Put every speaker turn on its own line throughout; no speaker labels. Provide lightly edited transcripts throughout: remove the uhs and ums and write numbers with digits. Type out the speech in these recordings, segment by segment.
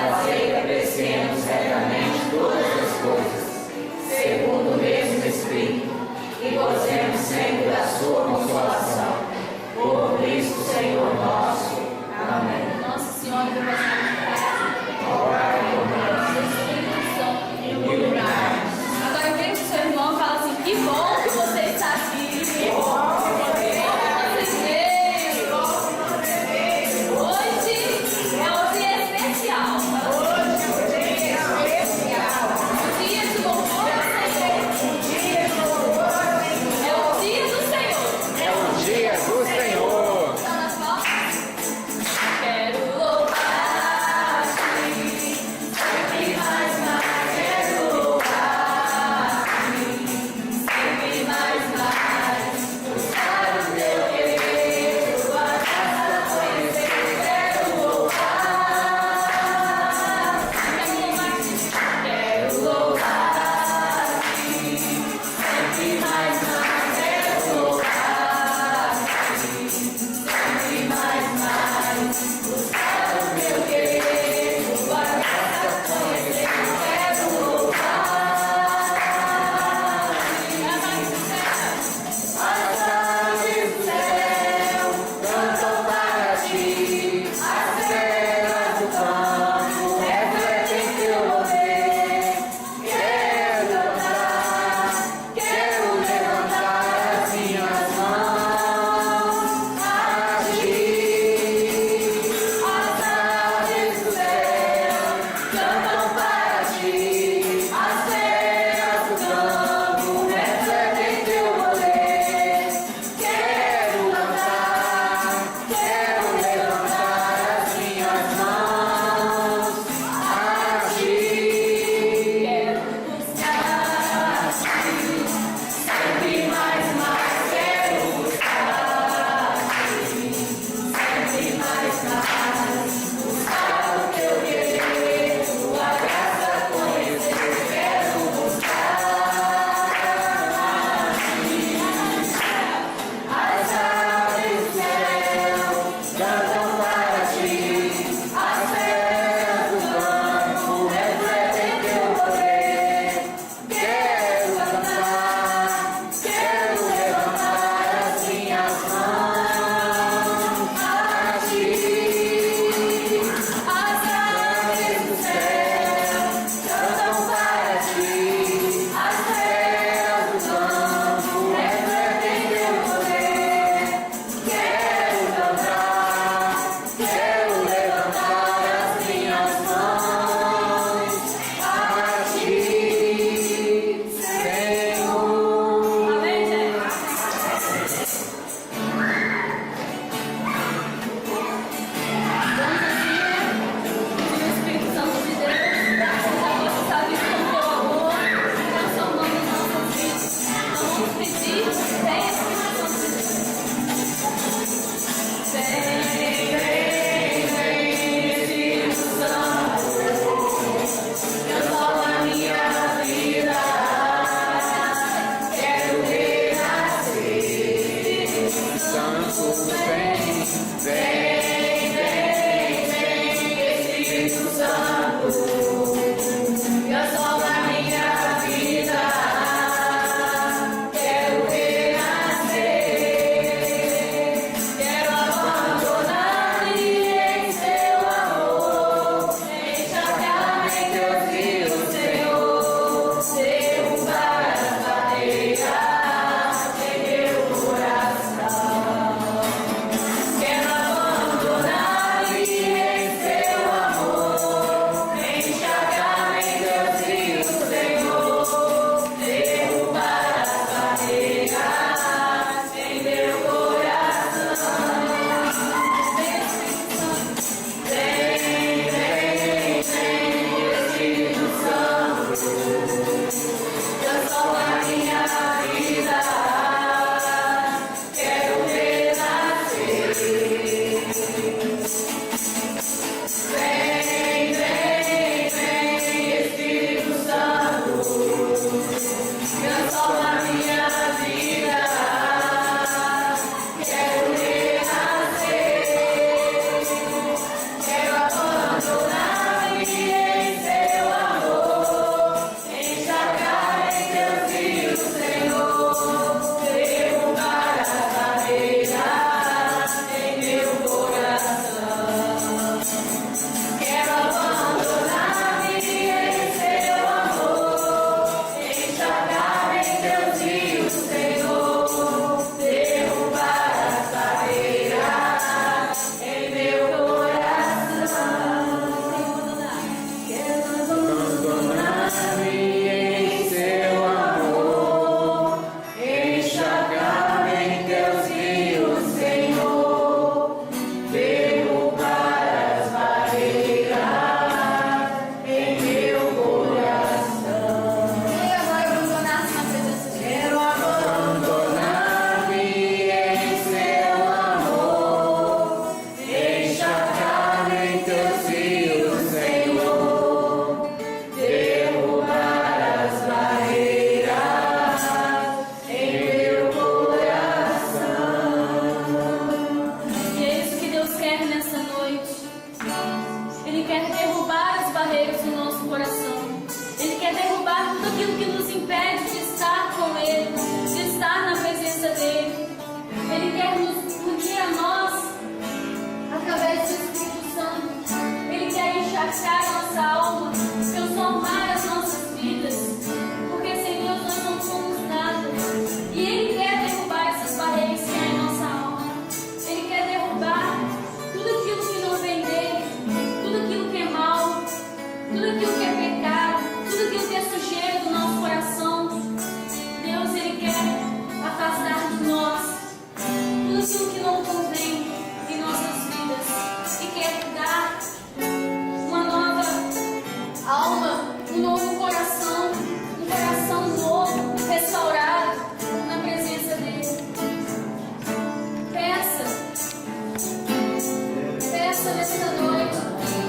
fazei que apreciemos retamente todas as coisas, segundo o mesmo Espírito, e gozemos sempre da sua consolação. Por Cristo Senhor nosso. Amém.
Nossa Senhora do Rosário,
Orai por nós.
Espírito Santo, iluminar-nos. Agora eu vejo que o seu irmão fala assim: que bom que você está aqui. Que bom que você veio. Hoje é um dia especial. Ele quer derrubar as barreiras do nosso coração. Ele quer derrubar tudo aquilo que nos impede de estar com Ele, de estar na presença dEle. Ele quer nos unir a nós através do Espírito Santo. Ele quer encharcar a nossa alma, transformar as nossas vidas, porque sem Deus nós não somos nada. E Ele quer derrubar essas barreiras que há em nossa alma. Ele quer derrubar tudo aquilo que não vem dEle, tudo aquilo que é mal, tudo aquilo que é pecado, tudo aquilo que é sujeira do nosso coração. Deus, Ele quer afastar de nós tudo aquilo que não convém em nossas vidas e quer dar uma nova alma, um novo coração, um coração novo, restaurado na presença dEle. Peça nesta noite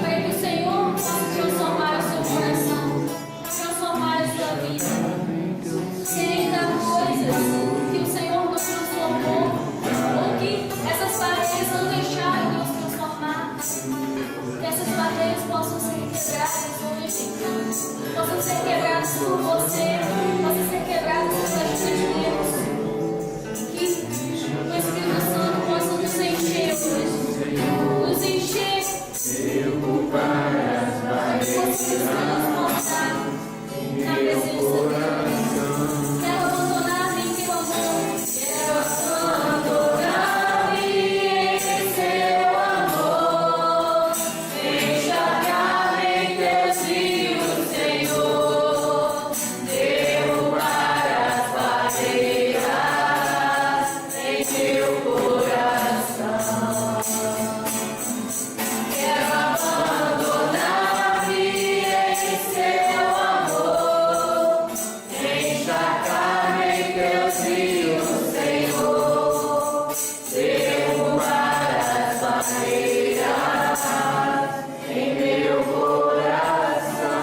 para que o Senhor possa transformar o seu coração, transformar a sua vida. Sem dar coisas que o Senhor nos transformou, ou que essas barreiras não deixaram de nos transformar. Que essas barreiras possam ser quebradas hoje, possam ser quebradas por você, possam ser quebradas pela ajuda de Deus. Que o Espírito Santo possa nos encher hoje, nos encher, para que possamos transformar na presença dEle. Quero abandonar-me em teu amor. Quero abandonar-me em teu amor. Enxergar-me em teus rios, Senhor. Derrubar as barreiras em teu coração. Quero abandonar-me em teu amor. Enxergar-me em teus rios, Senhor. Derrubar as barreiras em meu coração.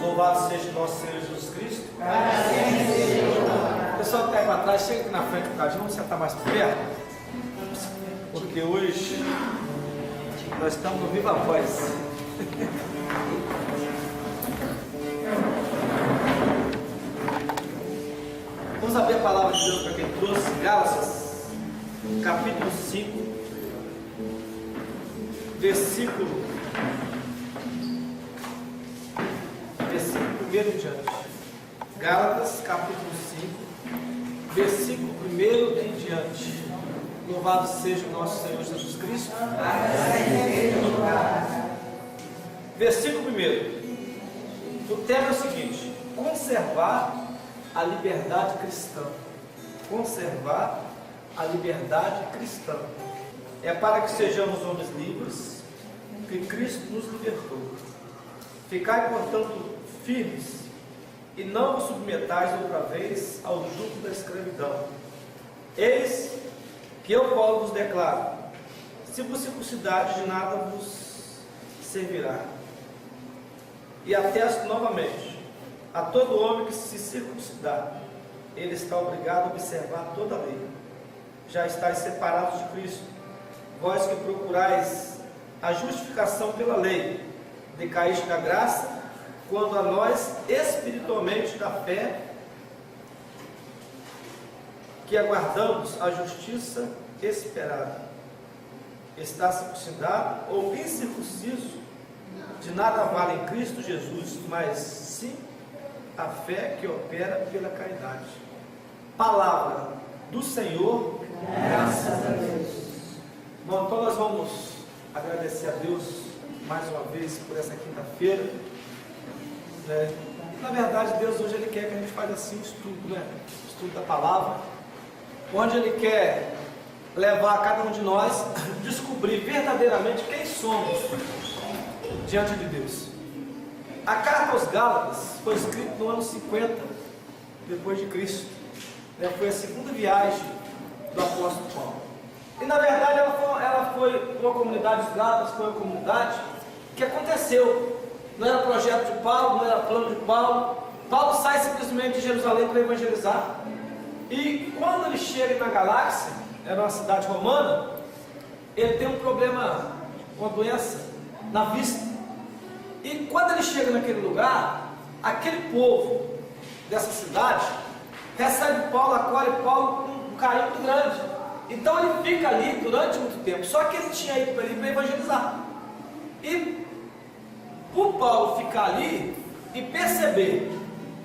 Louvado seja nosso Senhor Jesus Cristo. O pessoal que está aí para trás, chega aqui na frente do cajão, vamos sentar mais perto. Porque hoje nós estamos no Viva Voz. Vamos abrir a palavra de Deus para quem trouxe. Gálatas, capítulo 5, versículo 1 em diante. Gálatas, capítulo 5, versículo 1 em diante. Louvado seja o nosso Senhor Jesus Cristo. Versículo 1. O tema é o seguinte: conservar a liberdade cristã. Conservar a liberdade cristã. É para que sejamos homens livres, que Cristo nos libertou. Ficai, portanto, firmes, e não vos submetais outra vez ao jugo da escravidão. Eis que eu, Paulo, vos declaro: se vos circuncidar, de nada vos servirá. E atesto novamente: a todo homem que se circuncidar, ele está obrigado a observar toda a lei. Já estáis separados de Cristo, vós que procurais a justificação pela lei, decaíste da graça, quando a nós espiritualmente da fé que aguardamos a justiça esperada. Está circuncidado ou incircunciso, de nada vale em Cristo Jesus, mas sim a fé que opera pela caridade. Palavra do Senhor.
Graças a Deus.
Bom, então nós vamos agradecer a Deus mais uma vez por essa quinta-feira, né? Na verdade, Deus hoje Ele quer que a gente faça assim um estudo, né? Estudo da palavra, onde Ele quer levar cada um de nós a descobrir verdadeiramente quem somos diante de Deus. A carta aos Gálatas foi escrita no ano 50 depois de Cristo, né? Foi a segunda viagem do apóstolo Paulo. E na verdade ela foi uma comunidade, os Gálatas foi uma comunidade que aconteceu. Não era projeto de Paulo, não era plano de Paulo. Paulo sai simplesmente de Jerusalém para evangelizar. E quando ele chega na Galáxia, era uma cidade romana, ele tem um problema, uma doença na vista. E quando ele chega naquele lugar, aquele povo dessa cidade recebe Paulo, acolhe Paulo com um carinho muito grande. Então ele fica ali durante muito tempo. Só que ele tinha ido para ali para evangelizar. E por Paulo ficar ali e perceber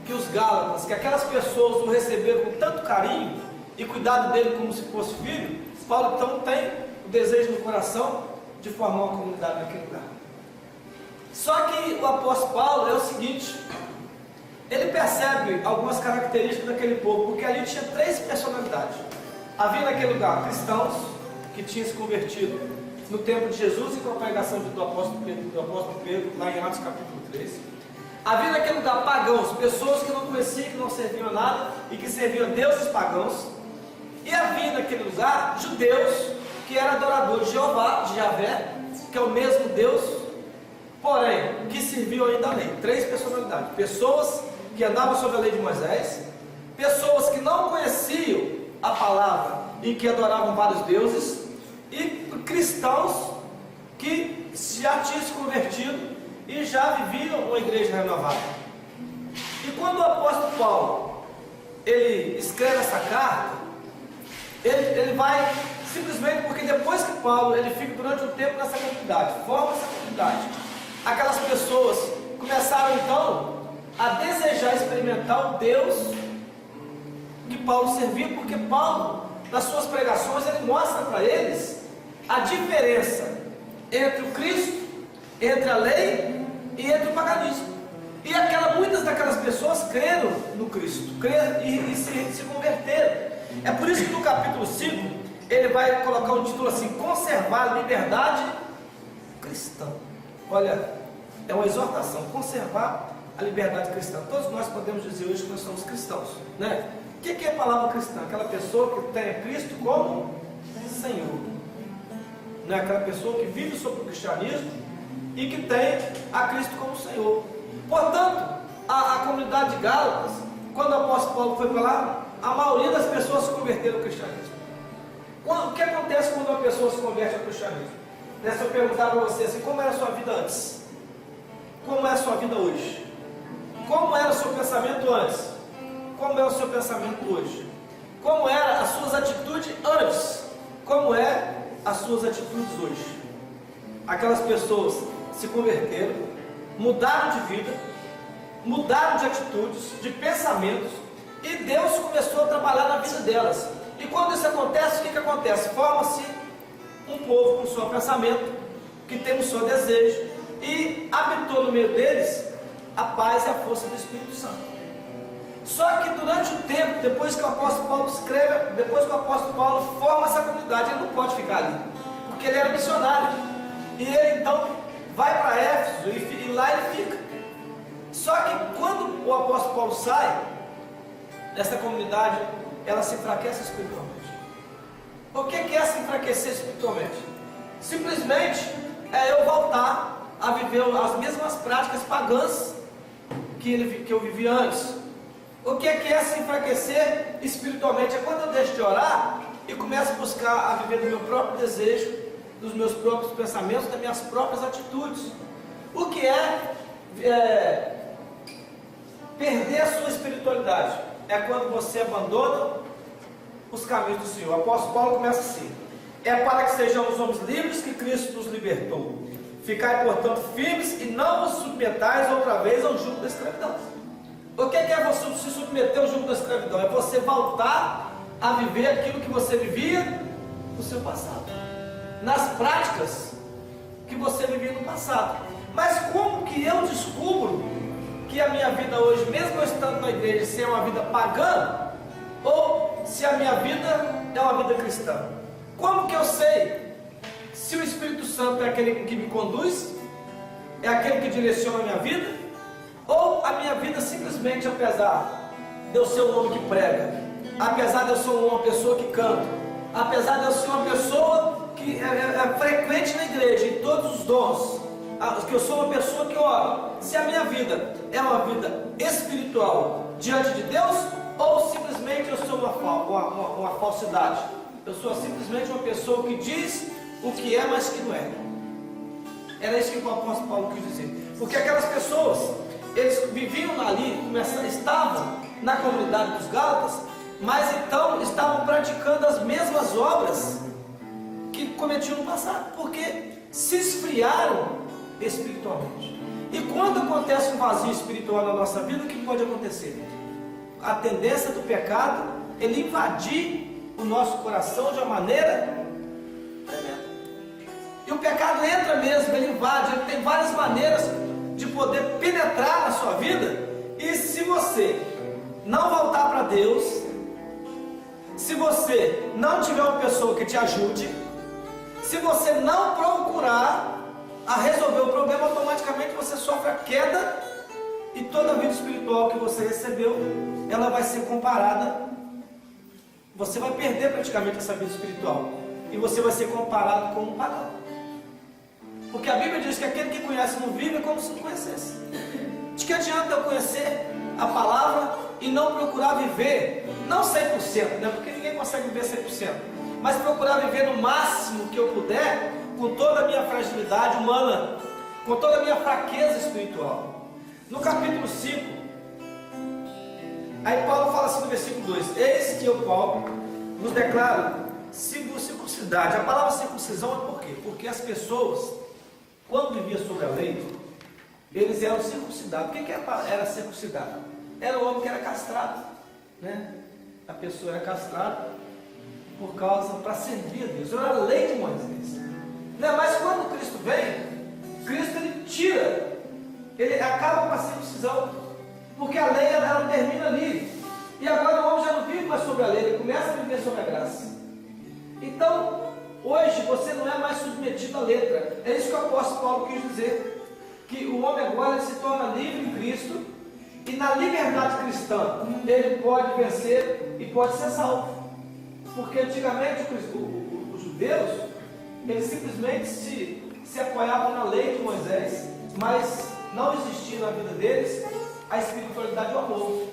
que os Gálatas, que aquelas pessoas o receberam com tanto carinho e cuidado dele como se fosse filho, Paulo então tem o desejo no coração de formar uma comunidade naquele lugar. Só que o apóstolo Paulo é o seguinte, ele percebe algumas características daquele povo, porque ali tinha 3 personalidades. Havia naquele lugar cristãos que tinham se convertido no tempo de Jesus e com a pregação do apóstolo Pedro, lá em Atos capítulo 3. Havia naquele lugar pagãos, pessoas que não conheciam, que não serviam a nada e que serviam a deuses pagãos. E havia naquele lugar judeus que eram adoradores de Jeová, de Javé, que é o mesmo Deus, porém, que serviam ainda a lei. 3 personalidades: pessoas que andavam sob a lei de Moisés, pessoas que não conheciam a palavra e que adoravam vários deuses, e cristãos que já tinham se convertido e já viviam uma igreja renovada. E quando o apóstolo Paulo ele escreve essa carta, ele vai simplesmente porque depois que Paulo ele fica durante um tempo nessa comunidade, forma essa comunidade, aquelas pessoas começaram então a desejar experimentar o Deus que Paulo servia, porque Paulo, nas suas pregações, ele mostra para eles a diferença entre o Cristo, entre a lei e entre o paganismo. E muitas daquelas pessoas creram no Cristo, creram e se converteram. É por isso que no capítulo 5 ele vai colocar um título assim: conservar a liberdade cristã. Olha, é uma exortação, conservar a liberdade cristã. Todos nós podemos dizer hoje que nós somos cristãos, né? O que é a palavra cristã? Aquela pessoa que tem a Cristo como Senhor, não é aquela pessoa que vive sobre o cristianismo e que tem a Cristo como Senhor. Portanto, a comunidade de Gálatas, quando o apóstolo Paulo foi para lá, a maioria das pessoas se converteram ao cristianismo. O que acontece quando uma pessoa se converte ao cristianismo? Se eu perguntar para você assim, como era a sua vida antes? Como é a sua vida hoje? Como era o seu pensamento antes? Como é o seu pensamento hoje? Como eram as suas atitudes antes? Como é as suas atitudes hoje? Aquelas pessoas se converteram, mudaram de vida, mudaram de atitudes, de pensamentos, e Deus começou a trabalhar na vida delas. E quando isso acontece, o que acontece? Forma-se um povo com o seu pensamento, que tem o seu desejo, e habitou no meio deles a paz e a força do Espírito Santo. Só que durante o tempo, depois que o apóstolo Paulo escreve, depois que o apóstolo Paulo forma essa comunidade, ele não pode ficar ali, porque ele era missionário. E ele então vai para Éfeso e lá ele fica. Só que quando o apóstolo Paulo sai, essa comunidade, ela se enfraquece espiritualmente. O que é se enfraquecer espiritualmente? Simplesmente é eu voltar a viver as mesmas práticas pagãs que eu vivia antes. O que é se enfraquecer espiritualmente? É quando eu deixo de orar e começo a buscar a viver do meu próprio desejo, dos meus próprios pensamentos, das minhas próprias atitudes. O que é perder a sua espiritualidade? É quando você abandona os caminhos do Senhor. O apóstolo Paulo começa assim: é para que sejamos homens livres que Cristo nos libertou. Ficai, portanto, firmes e não vos submetais outra vez ao jugo da escravidão. O que é você se submeter ao jugo da escravidão? É você voltar a viver aquilo que você vivia no seu passado, nas práticas que você vivia no passado. Mas como que eu descubro que a minha vida hoje, mesmo eu estando na igreja, se é uma vida pagã ou se a minha vida é uma vida cristã? Como que eu sei se o Espírito Santo é aquele que me conduz, é aquele que direciona a minha vida, ou a minha vida simplesmente, apesar de eu ser um homem que prega, apesar de eu ser uma pessoa que canta, apesar de eu ser uma pessoa que é frequente na igreja, em todos os dons, que eu sou uma pessoa que ora, se a minha vida é uma vida espiritual diante de Deus, ou simplesmente eu sou uma falsidade? Eu sou simplesmente uma pessoa que diz o que é, mas que não é. Era isso que o apóstolo Paulo quis dizer. Porque aquelas pessoas, eles viviam ali, estavam na comunidade dos Gálatas, mas então estavam praticando as mesmas obras que cometiam no passado, porque se esfriaram espiritualmente. E quando acontece um vazio espiritual na nossa vida, o que pode acontecer? A tendência do pecado, ele invadir o nosso coração de uma maneira tremenda. E o pecado entra mesmo, ele invade, ele tem várias maneiras de poder penetrar na sua vida. E se você não voltar para Deus, se você não tiver uma pessoa que te ajude, se você não procurar a resolver o problema, automaticamente você sofre a queda, e toda a vida espiritual que você recebeu, ela vai ser comparada, você vai perder praticamente essa vida espiritual, e você vai ser comparado com um pagão. Porque a Bíblia diz que aquele que conhece não vive é como se não conhecesse. De que adianta eu conhecer a palavra e não procurar viver, não 100%, né? Porque ninguém consegue viver 100%, mas procurar viver no máximo que eu puder, com toda a minha fragilidade humana, com toda a minha fraqueza espiritual. No capítulo 5, aí Paulo fala assim no versículo 2: eis que eu, Paulo, vos declaro circuncidade. A palavra circuncisão é por quê? Porque as pessoas, quando viviam sob a lei, eles eram circuncidados. O que era circuncidado? Era o homem que era castrado, né? A pessoa era castrada por causa, para servir a Deus. Era a lei de Moisés, né? Mas quando Cristo vem, Cristo ele tira, ele acaba com a circuncisão, porque a lei ela termina ali, e agora o homem já não vive mais sobre a lei, ele começa a viver sobre a graça. Então hoje você não é mais submetido à letra. É isso que o apóstolo Paulo quis dizer, que o homem agora ele se torna livre em Cristo, e na liberdade cristã ele pode vencer e pode ser salvo. Porque antigamente os judeus, eles simplesmente se apoiavam na lei de Moisés, mas não existia na vida deles a espiritualidade do amor.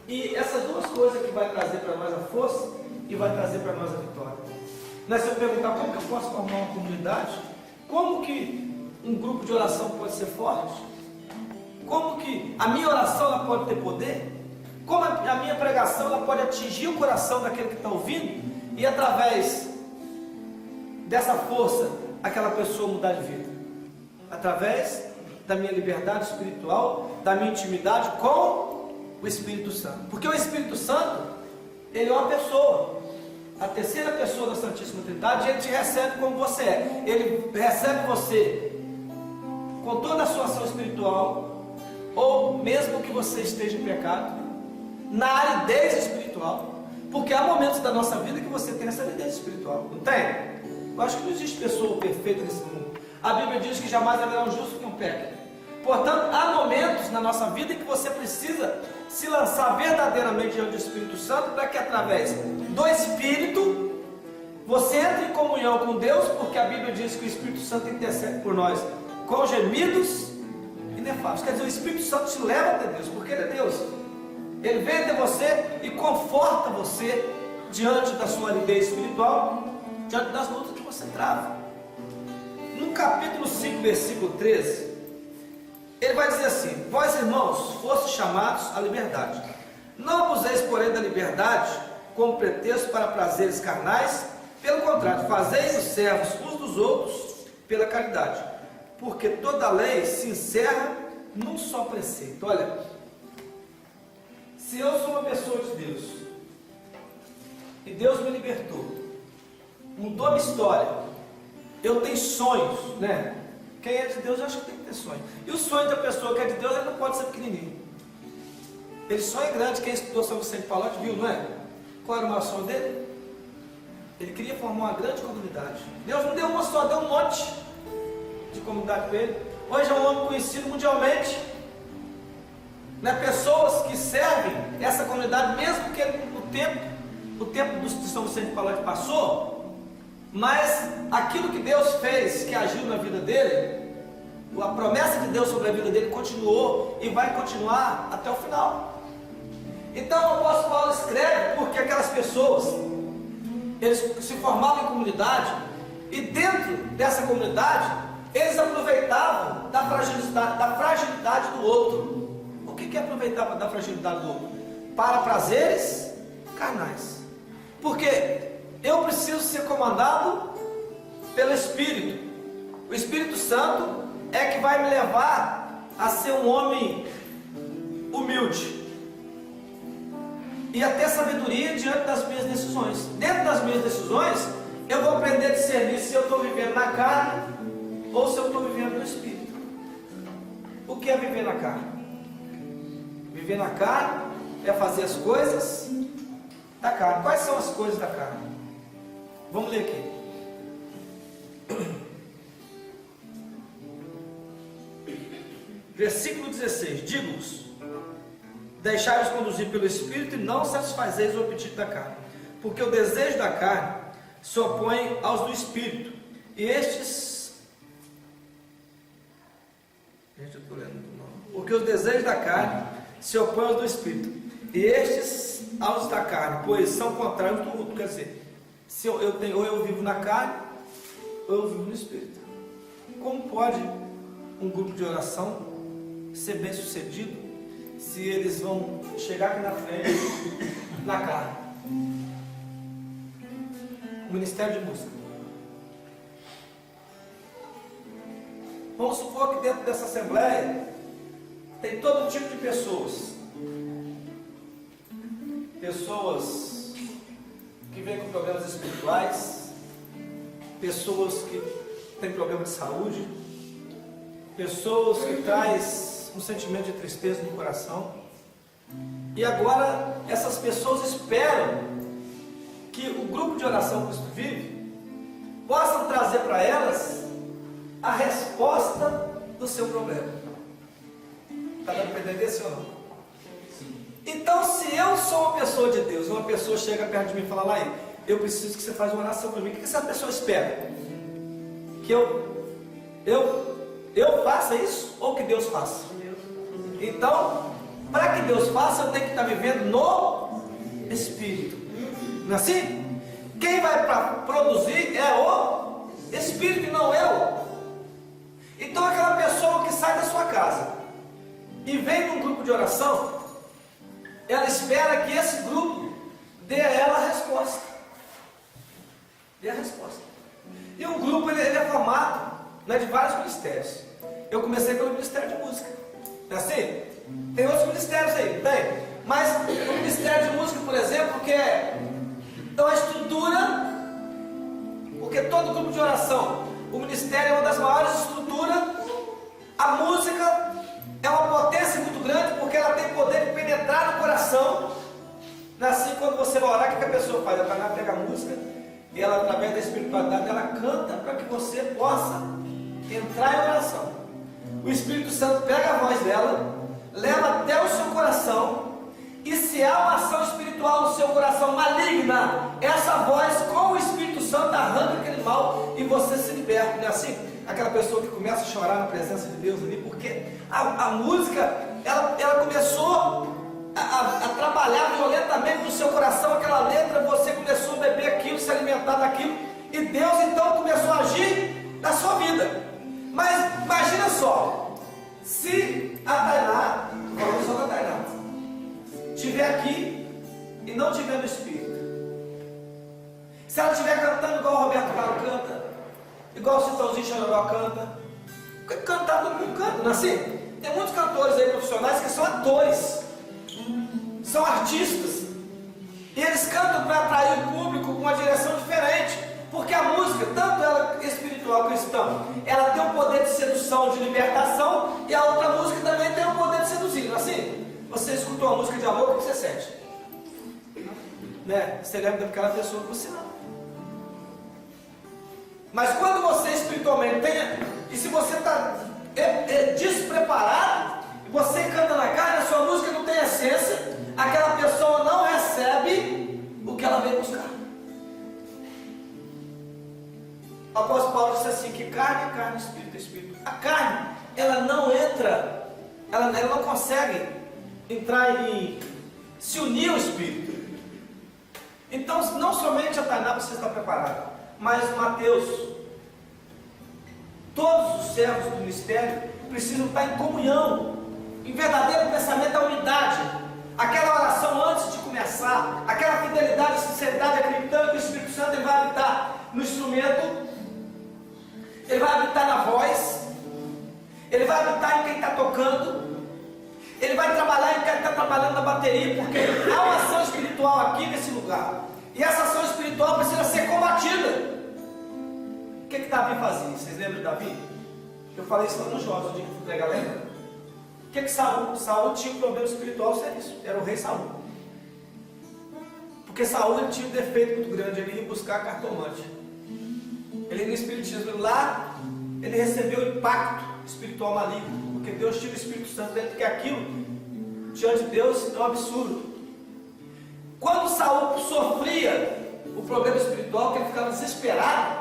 E essas duas coisas que vai trazer para nós a força e vai trazer para nós a vitória. Se eu perguntar como que eu posso formar uma comunidade, como que um grupo de oração pode ser forte, como que a minha oração ela pode ter poder, como a minha pregação ela pode atingir o coração daquele que está ouvindo, e através dessa força aquela pessoa mudar de vida, através da minha liberdade espiritual, da minha intimidade com o Espírito Santo. Porque o Espírito Santo, ele é uma pessoa, a terceira pessoa da Santíssima Trindade, ele te recebe como você é. Ele recebe você com toda a sua ação espiritual, ou mesmo que você esteja em pecado, na aridez espiritual. Porque há momentos da nossa vida que você tem essa aridez espiritual, não tem? Eu acho que não existe pessoa perfeita nesse mundo. A Bíblia diz que jamais haverá um justo que não peque. Portanto, há momentos na nossa vida em que você precisa se lançar verdadeiramente diante do Espírito Santo, para que através do Espírito você entre em comunhão com Deus, porque a Bíblia diz que o Espírito Santo intercede por nós com gemidos inefáveis. Quer dizer, o Espírito Santo te leva até Deus, porque Ele é Deus. Ele vem até você e conforta você diante da sua aridez espiritual, diante das lutas que você trava. No capítulo 5, versículo 13, ele vai dizer assim: vós, irmãos, fostes chamados à liberdade. Não abuseis, porém, da liberdade como pretexto para prazeres carnais. Pelo contrário, fazei-vos servos uns dos outros pela caridade. Porque toda a lei se encerra num só preceito. Olha, se eu sou uma pessoa de Deus, e Deus me libertou, mudou a minha história, eu tenho sonhos, né? Quem é de Deus, eu acho que tem que ter sonho. E o sonho da pessoa que é de Deus, ele não pode ser pequenininho. Ele sonha grande. Quem estudou São Vicente de Paulo viu, não é? Qual era o maior sonho dele? Ele queria formar uma grande comunidade. Deus não deu uma só, deu um monte de comunidade para ele. Hoje é um homem conhecido mundialmente, né? Pessoas que servem essa comunidade, mesmo que o tempo de São Vicente de Paulo passou, mas aquilo que Deus fez, que agiu na vida dele, a promessa de Deus sobre a vida dele continuou e vai continuar até o final. Então o apóstolo Paulo escreve porque aquelas pessoas, eles se formavam em comunidade, E dentro dessa comunidade, eles aproveitavam da fragilidade do outro. O que é aproveitar da fragilidade do outro? Para prazeres carnais. Porque eu preciso ser comandado pelo Espírito. O Espírito Santo é que vai me levar a ser um homem humilde e a ter sabedoria diante das minhas decisões. Dentro das minhas decisões, eu vou aprender a discernir se eu estou vivendo na carne ou se eu estou vivendo no Espírito. O que é viver na carne? Viver na carne é fazer as coisas da carne. Quais são as coisas da carne? Vamos ler aqui. Versículo 16: digo-vos, deixai-vos conduzir pelo Espírito e não satisfazeis o apetite da carne, porque o desejo da carne se opõe aos do Espírito, e estes, porque os desejos da carne se opõem aos do Espírito, e estes aos da carne, pois são contrários do outro. Quer dizer, se ou eu vivo na carne, ou eu vivo no Espírito. Como pode um grupo de oração ser bem sucedido se eles vão chegar aqui na frente na carne? O ministério de música. Vamos supor que dentro dessa assembleia tem todo tipo de pessoas. Pessoas que vêm com problemas espirituais, pessoas que têm problema de saúde, pessoas que trazem um sentimento de tristeza no coração. E agora essas pessoas esperam que o grupo de oração Cristo Vive possa trazer para elas a resposta do seu problema. Está dando para entender, sim ou não? Então, se eu sou uma pessoa de Deus, uma pessoa chega perto de mim e fala: lá, eu preciso que você faça uma oração para mim, o que essa pessoa espera? Que eu faça isso ou que Deus faça? Então, para que Deus faça, eu tenho que estar vivendo no Espírito. Não é assim? Quem vai produzir é o Espírito e não eu. Então, aquela pessoa que sai da sua casa e vem num grupo de oração, ela espera que esse grupo dê a ela a resposta. Dê a resposta. E um grupo ele é formado, né, de vários ministérios. Eu comecei pelo Ministério de Música. Não é assim? Tem outros ministérios aí, tem. Mas o Ministério de Música, por exemplo, que é uma estrutura, porque todo grupo de oração, o ministério é uma das maiores estruturas. A música é uma potência muito grande, porque ela tem poder de penetrar no coração. Não é assim? Quando você vai orar, o que a pessoa faz? Ela vai pegar a música e ela, através da espiritualidade, ela canta para que você possa entrar em oração. O Espírito Santo pega a voz dela, leva até o seu coração, e se há uma ação espiritual no seu coração maligna, essa voz com o Espírito Santo arranca aquele mal e você se liberta. Não é assim? Aquela pessoa que começa a chorar na presença de Deus ali, porque a música ela começou a trabalhar violentamente no seu coração, aquela letra, você começou a beber aquilo, se alimentar daquilo, e Deus então começou a agir na sua vida. Mas imagina só, se a Tainá, falando só da Tainá, estiver aqui e não estiver no Espírito, se ela estiver cantando igual o Roberto Carlos canta, igual o Citãozinho Chororó canta, cantar todo mundo canta, não é assim? Tem muitos cantores aí profissionais que são atores, são artistas, e eles cantam para atrair o público com uma direção diferente, porque a música, tanto ela espiritual cristã, ela tem o poder de sedução, de libertação, e a outra música também tem o poder de seduzir, não é assim? Você escutou uma música de amor, o que você sente? Né? Você lembra daquela pessoa que você ama. Mas quando você espiritualmente tem, e se você está despreparado, e você canta na carne, a sua música não tem essência, aquela pessoa não recebe o que ela veio buscar. O apóstolo Paulo disse assim, que carne é carne, espírito é espírito. A carne, ela não entra, ela não consegue entrar se unir ao espírito. Então, não somente a Tainá precisa estar preparada, Mas Mateus, todos os servos do ministério precisam estar em comunhão, em verdadeiro pensamento da unidade. Aquela oração antes de começar, aquela fidelidade, sinceridade, acreditando que o Espírito Santo ele vai habitar no instrumento, ele vai habitar na voz, ele vai habitar em quem está tocando, ele vai trabalhar em quem está trabalhando na bateria, porque há uma ação espiritual aqui nesse lugar, e essa ação espiritual precisa ser combatida. O que Davi fazia? Vocês lembram de Davi? Eu falei isso lá no Jó, o dia que eu fui pregar, lembra? O que Saul tinha um problema espiritual, isso é isso, era o rei Saul. Porque Saul ele tinha um defeito muito grande, ele ia buscar cartomante. Ele ia no espiritismo, lá ele recebeu o impacto espiritual maligno, porque Deus tira o Espírito Santo dentro, porque aquilo, diante de Deus, é um absurdo. Quando Saul sofria o problema espiritual, que ele ficava desesperado,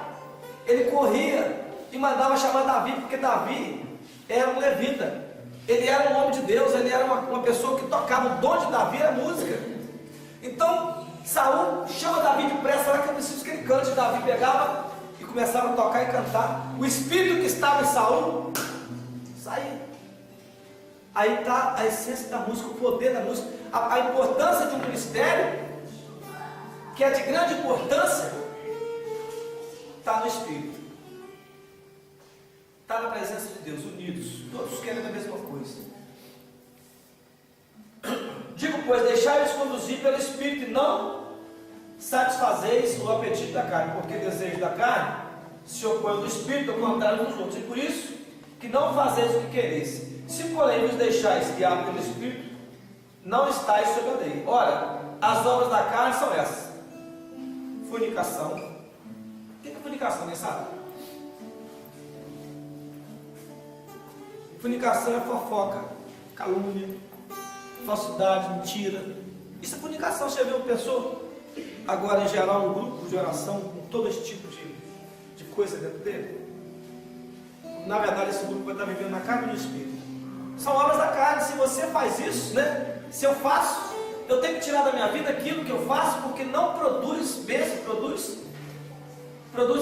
ele corria e mandava chamar Davi, porque Davi era um levita, ele era um homem de Deus, ele era uma pessoa que tocava. O dom de Davi era música. Então Saul chama Davi depressa, será que eu preciso que ele cante? Davi pegava e começava a tocar e cantar. O espírito que estava em Saul saía. Aí está a essência da música, o poder da música, a importância de um ministério que é de grande importância, está no Espírito, está na presença de Deus, unidos, todos querem a mesma coisa. Digo, pois, deixai-vos conduzir pelo Espírito, e não satisfazeis o apetite da carne, porque o desejo da carne se opõe ao do Espírito, ao contrário dos outros, e por isso que não fazeis o que quereis. Se porém vos deixais guiar pelo Espírito, não estáis sob a lei. Ora, as obras da carne são essas: fornicação. O que é fornicação, nem sabe? Fornicação é fofoca, calúnia, falsidade, mentira. Isso é fornicação. Você viu, pensou? Agora, em geral, um grupo de oração com todo esse tipo de coisa dentro dele. Na verdade, esse grupo vai estar vivendo na carne e no Espírito. São obras da carne. Se você faz isso, né? Se eu faço, eu tenho que tirar da minha vida aquilo que eu faço, porque não produz bênção, produz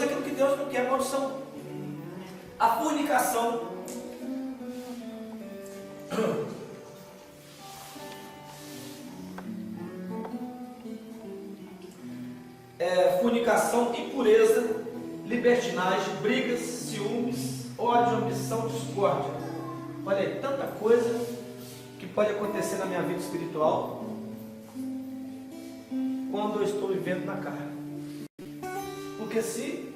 aquilo que Deus não quer, maldição. A fornicação. Fornicação, impureza, libertinagem, brigas, ciúmes, ódio, ambição, discórdia. Olha aí, tanta coisa que pode acontecer na minha vida espiritual quando eu estou vivendo na carne. Porque se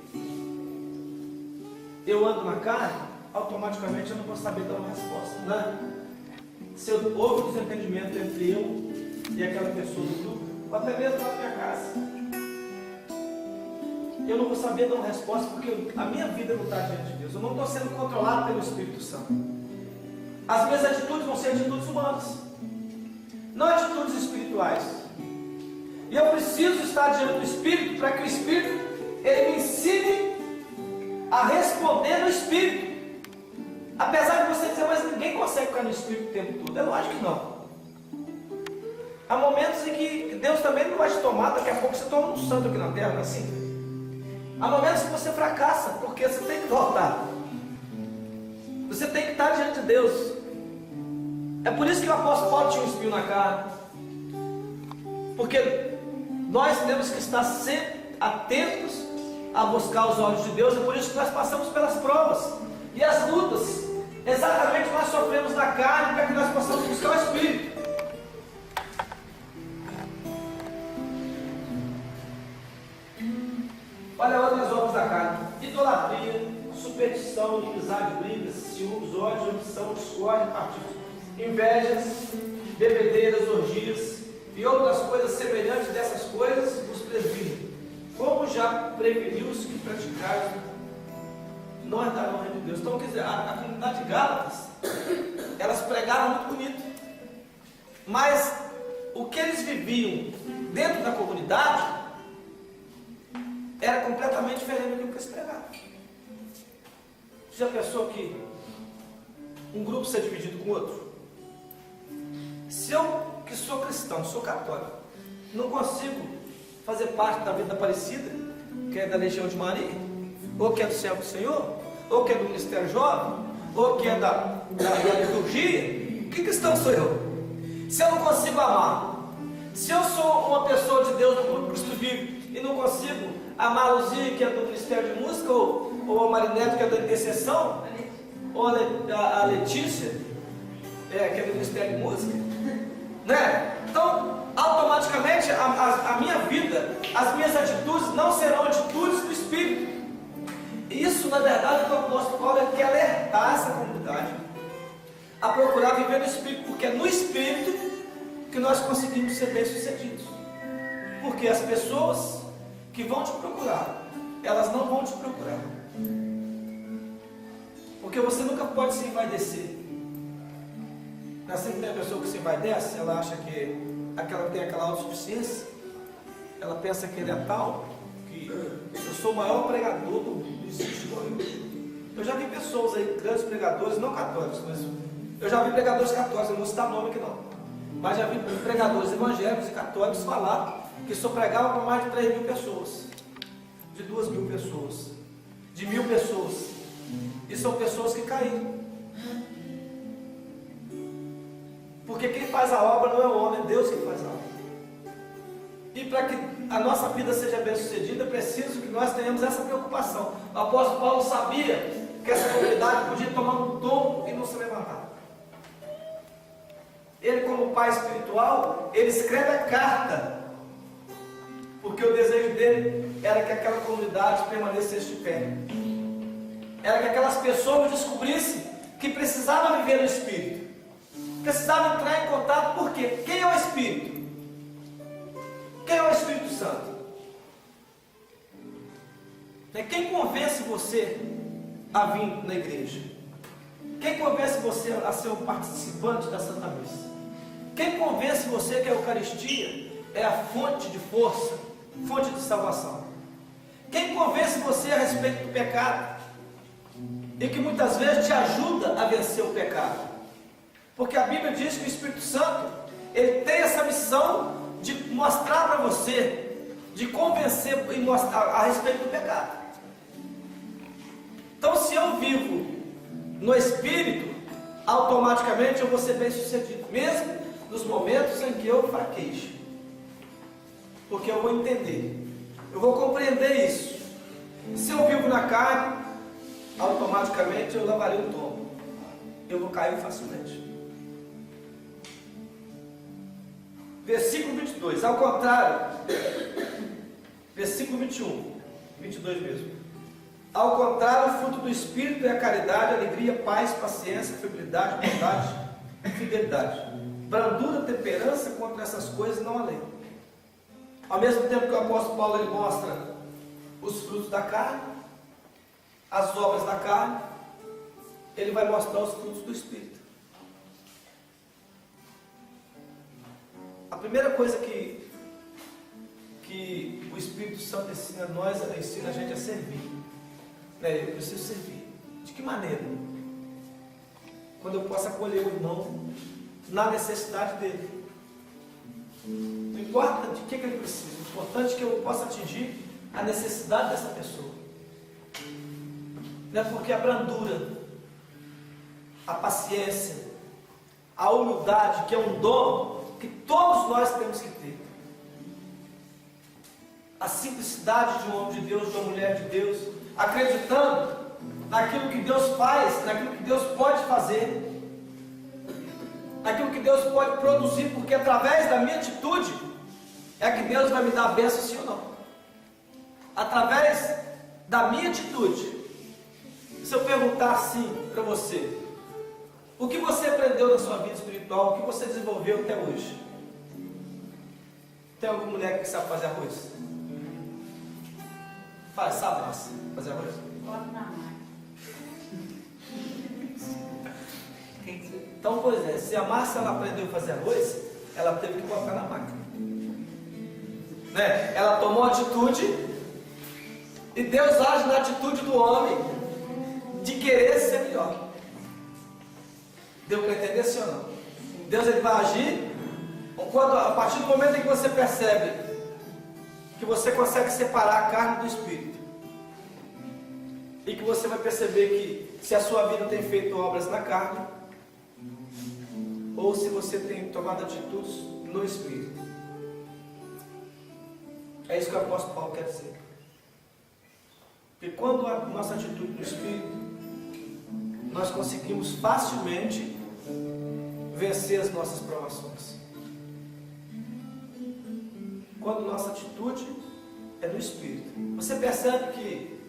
eu ando na carne, automaticamente eu não vou saber dar uma resposta, né? Se houve um desentendimento entre eu e aquela pessoa do grupo, ou até mesmo na minha casa, eu não vou saber dar uma resposta, porque a minha vida não está diante de Deus. Eu não estou sendo controlado pelo Espírito Santo. As minhas atitudes vão ser atitudes humanas, não atitudes espirituais. E eu preciso estar diante do Espírito, para que o Espírito ele me ensine a responder no Espírito. Apesar de você dizer, mas ninguém consegue ficar no Espírito o tempo todo. É lógico que não. Há momentos em que Deus também não vai te tomar, daqui a pouco você toma um santo aqui na terra, não é assim? Há momentos que você fracassa, porque você tem que voltar. Você tem que estar diante de Deus. É por isso que o apóstolo Paulo tinha um espinho na carne. Porque nós temos que estar sempre atentos a buscar os olhos de Deus. É por isso que nós passamos pelas provas e as lutas. Exatamente nós sofremos na carne, para que nós possamos buscar o Espírito. Olha outras obras da carne: idolatria, superstição, inimizade, brigas, ciúmes, ódio, ambição, discórdia, partidos, invejas, bebedeiras, orgias e outras coisas semelhantes dessas coisas os previne, como já preveniu os que praticaram, não herdarão o reino de Deus. Então, quer dizer, a comunidade de Gálatas, elas pregaram muito bonito, mas o que eles viviam dentro da comunidade era completamente diferente do que eles pregavam. Já pensou que um grupo ser dividido com o outro? Se eu, que sou cristão, sou católico, não consigo fazer parte da vida parecida, Que é da Legião de Maria? Ou que é do Servo do Senhor? Ou que é do Ministério Jovem? Ou que é da liturgia? Que cristão sou eu? Se eu não consigo amar, se eu sou uma pessoa de Deus do Cristo vivo e não consigo amar a Luzia, que é do Ministério de Música, ou a Marinete, que é da Intercessão, ou a Letícia, que é do Ministério de Música, né? Então, automaticamente a minha vida, as minhas atitudes não serão atitudes do Espírito. E isso, na verdade, o apóstolo Paulo quer alertar essa comunidade a procurar viver no Espírito, porque é no Espírito que nós conseguimos ser bem-sucedidos. Porque as pessoas que vão te procurar, elas não vão te procurar, porque você nunca pode se envaidecer. Assim que tem a pessoa que se envaidece, ela acha que tem aquela autossuficiência, ela pensa que ele é tal, que eu sou o maior pregador do existe. Eu já vi pessoas aí, grandes pregadores, não católicos, mas eu já vi pregadores católicos, eu não vou citar nome aqui não, mas já vi pregadores evangélicos e católicos falar que só pregavam para mais de 3.000 pessoas, de 2.000 pessoas, de 1.000 pessoas, e são pessoas que caíram. Porque quem faz a obra não é o homem, é Deus que faz a obra. E para que a nossa vida seja bem sucedida, é preciso que nós tenhamos essa preocupação. O apóstolo Paulo sabia que essa comunidade podia tomar um tombo e não se levantar. Ele, como pai espiritual, ele escreve a carta, porque o desejo dele era que aquela comunidade permanecesse de pé, era que aquelas pessoas descobrissem que precisavam viver no Espírito, precisavam entrar em contato. Por quê? Quem é o Espírito? Quem é o Espírito Santo? Quem convence você a vir na igreja? Quem convence você a ser um participante da Santa Missa? Quem convence você que a Eucaristia é a fonte de força, fonte de salvação? Quem convence você a respeito do pecado e que muitas vezes te ajuda a vencer o pecado? Porque a Bíblia diz que o Espírito Santo, ele tem essa missão de mostrar para você, de convencer e mostrar a respeito do pecado. Então, se eu vivo no Espírito, automaticamente eu vou ser bem sucedido, mesmo nos momentos em que eu fraquejo, porque eu vou entender, eu vou compreender isso. Se eu vivo na carne, automaticamente eu levarei o tombo, eu vou cair facilmente. Versículo 22, ao contrário, versículo 21, 22 mesmo. Ao contrário, o fruto do Espírito é a caridade, alegria, paz, paciência, fidelidade, bondade e fidelidade. Brandura, temperança, contra essas coisas não há lei. Ao mesmo tempo que o apóstolo Paulo ele mostra os frutos da carne, as obras da carne, ele vai mostrar os frutos do Espírito. A primeira coisa que o Espírito Santo ensina a nós, ensina a gente a servir. Eu preciso servir. De que maneira? Quando eu posso acolher o irmão na necessidade dele. Não importa de que ele precisa, o importante é que eu possa atingir a necessidade dessa pessoa. Porque a brandura, a paciência, a humildade, que é um dom que todos nós temos que ter. A simplicidade de um homem de Deus, de uma mulher de Deus, acreditando naquilo que Deus faz, naquilo que Deus pode fazer, naquilo que Deus pode produzir, porque através da minha atitude é que Deus vai me dar a bênção, sim ou não? Através da minha atitude. Se eu perguntar assim para você, o que você aprendeu na sua vida espiritual, o que você desenvolveu até hoje? Tem alguma mulher que sabe fazer arroz? Sabe fazer arroz?
Bota na máquina.
Então, pois é, se a Márcia ela aprendeu a fazer arroz, ela teve que botar na máquina. Ela tomou atitude, e Deus age na atitude do homem de querer ser melhor. Deu para entender, sim ou não? Deus ele vai agir quando, a partir do momento em que você percebe que você consegue separar a carne do espírito. E que você vai perceber que se a sua vida tem feito obras na carne, ou se você tem tomado atitudes no espírito. É isso que o apóstolo Paulo quer dizer. Porque quando a nossa atitude no espírito, nós conseguimos facilmente vencer as nossas provações. Quando nossa atitude é no espírito. Você percebe que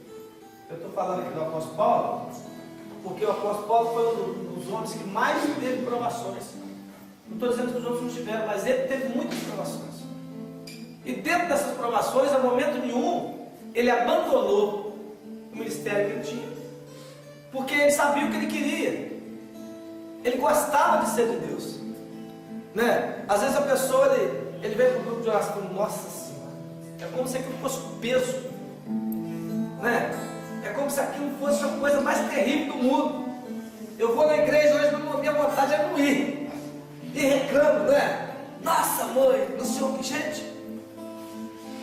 eu estou falando aqui do apóstolo Paulo, porque o apóstolo Paulo foi um dos homens que mais teve provações. Não estou dizendo que os outros não tiveram, mas ele teve muitas provações. E dentro dessas provações, a momento nenhum, ele abandonou o ministério que ele tinha. Porque ele sabia o que ele queria. Ele gostava de ser de Deus. Né? Às vezes a pessoa, ele vem para o grupo de oração e fala, nossa Senhora, é como se aquilo fosse um peso. Né? É como se aquilo fosse a coisa mais terrível do mundo. Eu vou na igreja hoje, mas minha vontade é não ir. E reclamo, né? Nossa mãe, o Senhor, gente,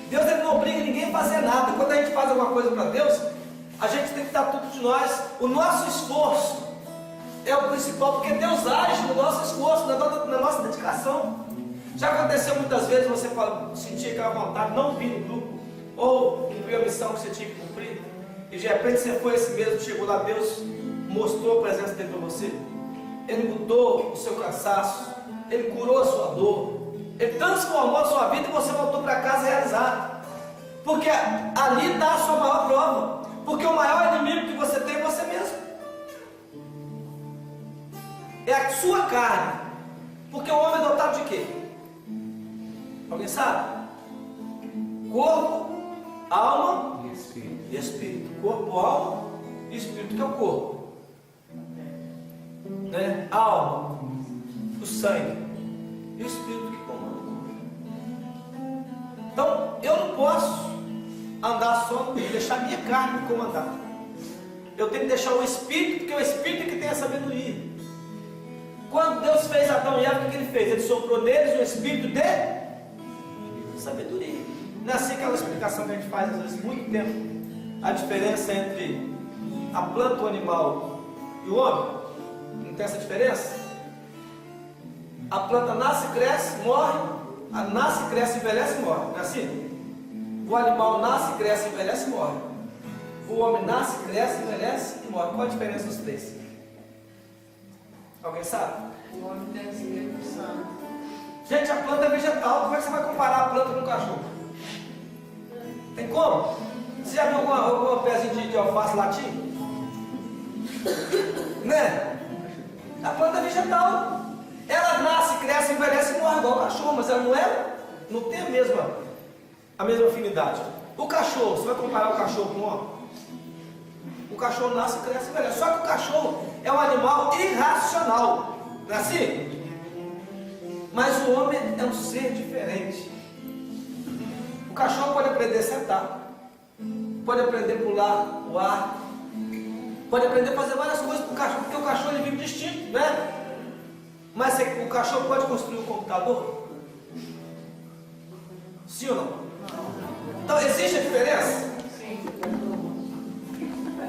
Deus ele não obriga ninguém a fazer nada. Quando a gente faz alguma coisa para Deus, a gente tem que dar tudo de nós. O nosso esforço é o principal, porque Deus age no nosso esforço, na nossa dedicação. Já aconteceu muitas vezes você sentir aquela vontade, não vir no grupo, ou cumprir a missão que você tinha que cumprir, e de repente você foi esse mesmo, chegou lá, Deus mostrou a presença dele para você. Ele mudou o seu cansaço, ele curou a sua dor, ele transformou a sua vida e você voltou para casa realizado. Porque ali está a sua maior prova. Porque o maior inimigo que você tem é você mesmo. É a sua carne. Porque o homem é dotado de quê? Alguém sabe? Corpo, alma e espírito. Corpo, alma e espírito, que é o corpo. Né? A alma, o sangue e o espírito que comanda o corpo. Então, eu não posso andar só e deixar minha carne me comandar. Eu tenho que deixar o espírito, porque o espírito é que tem a sabedoria. Quando Deus fez Adão e Eva, o que ele fez? Ele soprou neles o espírito de sabedoria. Não é assim aquela explicação que a gente faz às vezes muito tempo. A diferença entre a planta, o animal e o homem. Não tem essa diferença? A planta nasce, cresce, morre. Nasce, cresce, envelhece e morre. Não é assim? O animal nasce, cresce, envelhece e morre. O homem nasce, cresce, envelhece e morre. Qual a diferença dos três? Alguém sabe?
O homem tem o Espírito Santo.
Gente, a planta é vegetal. Como é que você vai comparar a planta com o cachorro? Tem como? Você já viu alguma pezinha de alface latim? Né? A planta é vegetal. Ela nasce, cresce, envelhece e morre igual o cachorro, mas ela não tem a mesma afinidade. O cachorro, você vai comparar o cachorro com o homem? O cachorro nasce, cresce, envelhece. Só que o cachorro é um animal irracional. Não é assim? Mas o homem é um ser diferente. O cachorro pode aprender a sentar, pode aprender a pular o ar, pode aprender a fazer várias coisas com o cachorro, porque o cachorro ele vive distinto, né? Mas o cachorro pode construir um computador? Sim ou não? Então existe a diferença?
Sim.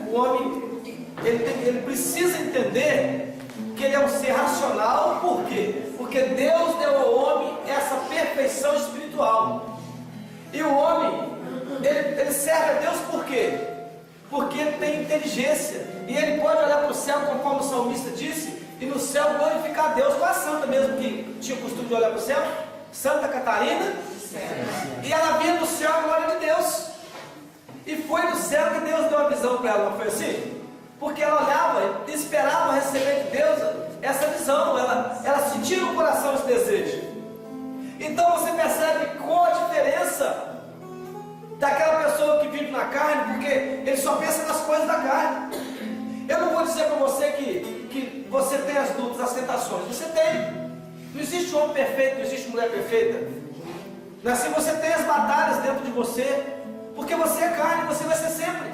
O homem ele precisa entender que ele é um ser racional. Por quê? Porque Deus deu ao homem essa perfeição espiritual. E o homem ele serve a Deus por quê? Porque ele tem inteligência e ele pode olhar para o céu, conforme o salmista disse, e no céu glorificar a Deus. Qual é a santa mesmo que tinha o costume de olhar para o céu? Santa Catarina. E ela via no céu a glória de Deus. E foi no céu que Deus deu a visão para ela, não foi assim? Porque ela olhava e esperava receber de Deus essa visão. Ela sentia no coração esse desejo. Então você percebe qual a diferença daquela pessoa que vive na carne, porque ele só pensa nas coisas da carne. Eu não vou dizer para você que você tem as lutas, as tentações. Você tem. Não existe homem perfeito, não existe mulher perfeita. Não é assim? Você tem as batalhas dentro de você, porque você é carne, você vai ser sempre.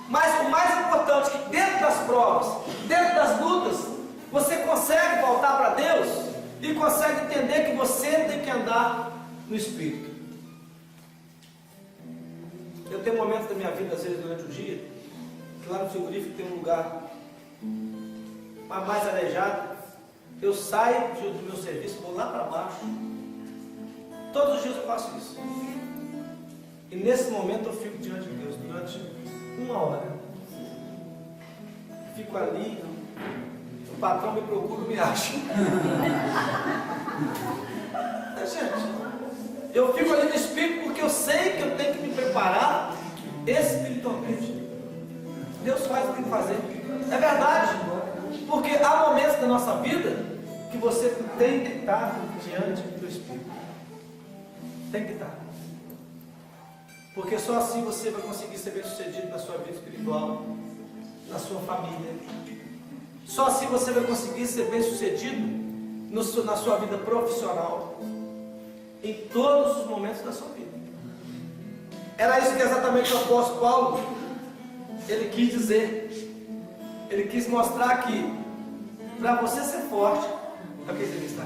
Mas o mais importante é que dentro das provas, dentro das lutas, você consegue voltar para Deus e consegue entender que você tem que andar no Espírito. Eu tenho momentos da minha vida, às vezes durante o dia, que lá no frigorífico tem um lugar mais arejado. Eu saio do meu serviço, vou lá para baixo. Todos os dias eu faço isso. E nesse momento eu fico diante de Deus durante 1 hora. Fico ali, o patrão me procura, me acha. Gente, eu fico ali no Espírito porque eu sei que eu tenho que me preparar espiritualmente. Deus faz o que tem que fazer. É verdade. Porque há momentos da nossa vida que você tem que estar diante do Espírito. Tem que estar. Porque só assim você vai conseguir ser bem sucedido na sua vida espiritual, na sua família. Só assim você vai conseguir ser bem sucedido na sua vida profissional, em todos os momentos da sua vida. Era isso que exatamente o apóstolo Paulo ele quis dizer. Ele quis mostrar que para você ser forte, é o que ele está.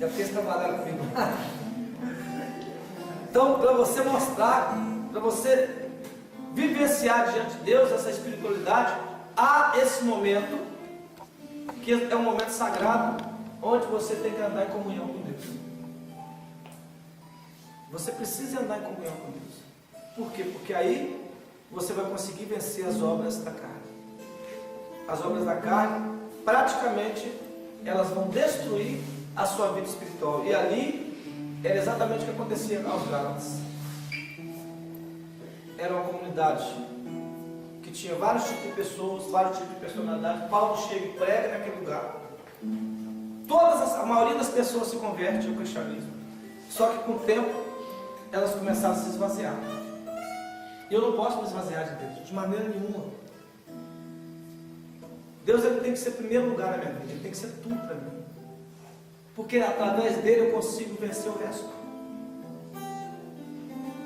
É porque eles trabalharam comigo. Então, para você mostrar, para você vivenciar diante de Deus essa espiritualidade, há esse momento, que é um momento sagrado, onde você tem que andar em comunhão com Deus. Você precisa andar em comunhão com Deus. Por quê? Porque aí você vai conseguir vencer as obras da carne. As obras da carne, praticamente, elas vão destruir a sua vida espiritual. E ali era exatamente o que acontecia aos Gálatas. Era uma comunidade que tinha vários tipos de pessoas, vários tipos de personalidade. Paulo chega e prega naquele lugar. A maioria das pessoas se converte ao cristianismo. Só que com o tempo elas começaram a se esvaziar. E eu não posso me esvaziar de Deus, de maneira nenhuma. Deus ele tem que ser primeiro lugar na minha vida, ele tem que ser tudo para mim. Porque através dele eu consigo vencer o resto.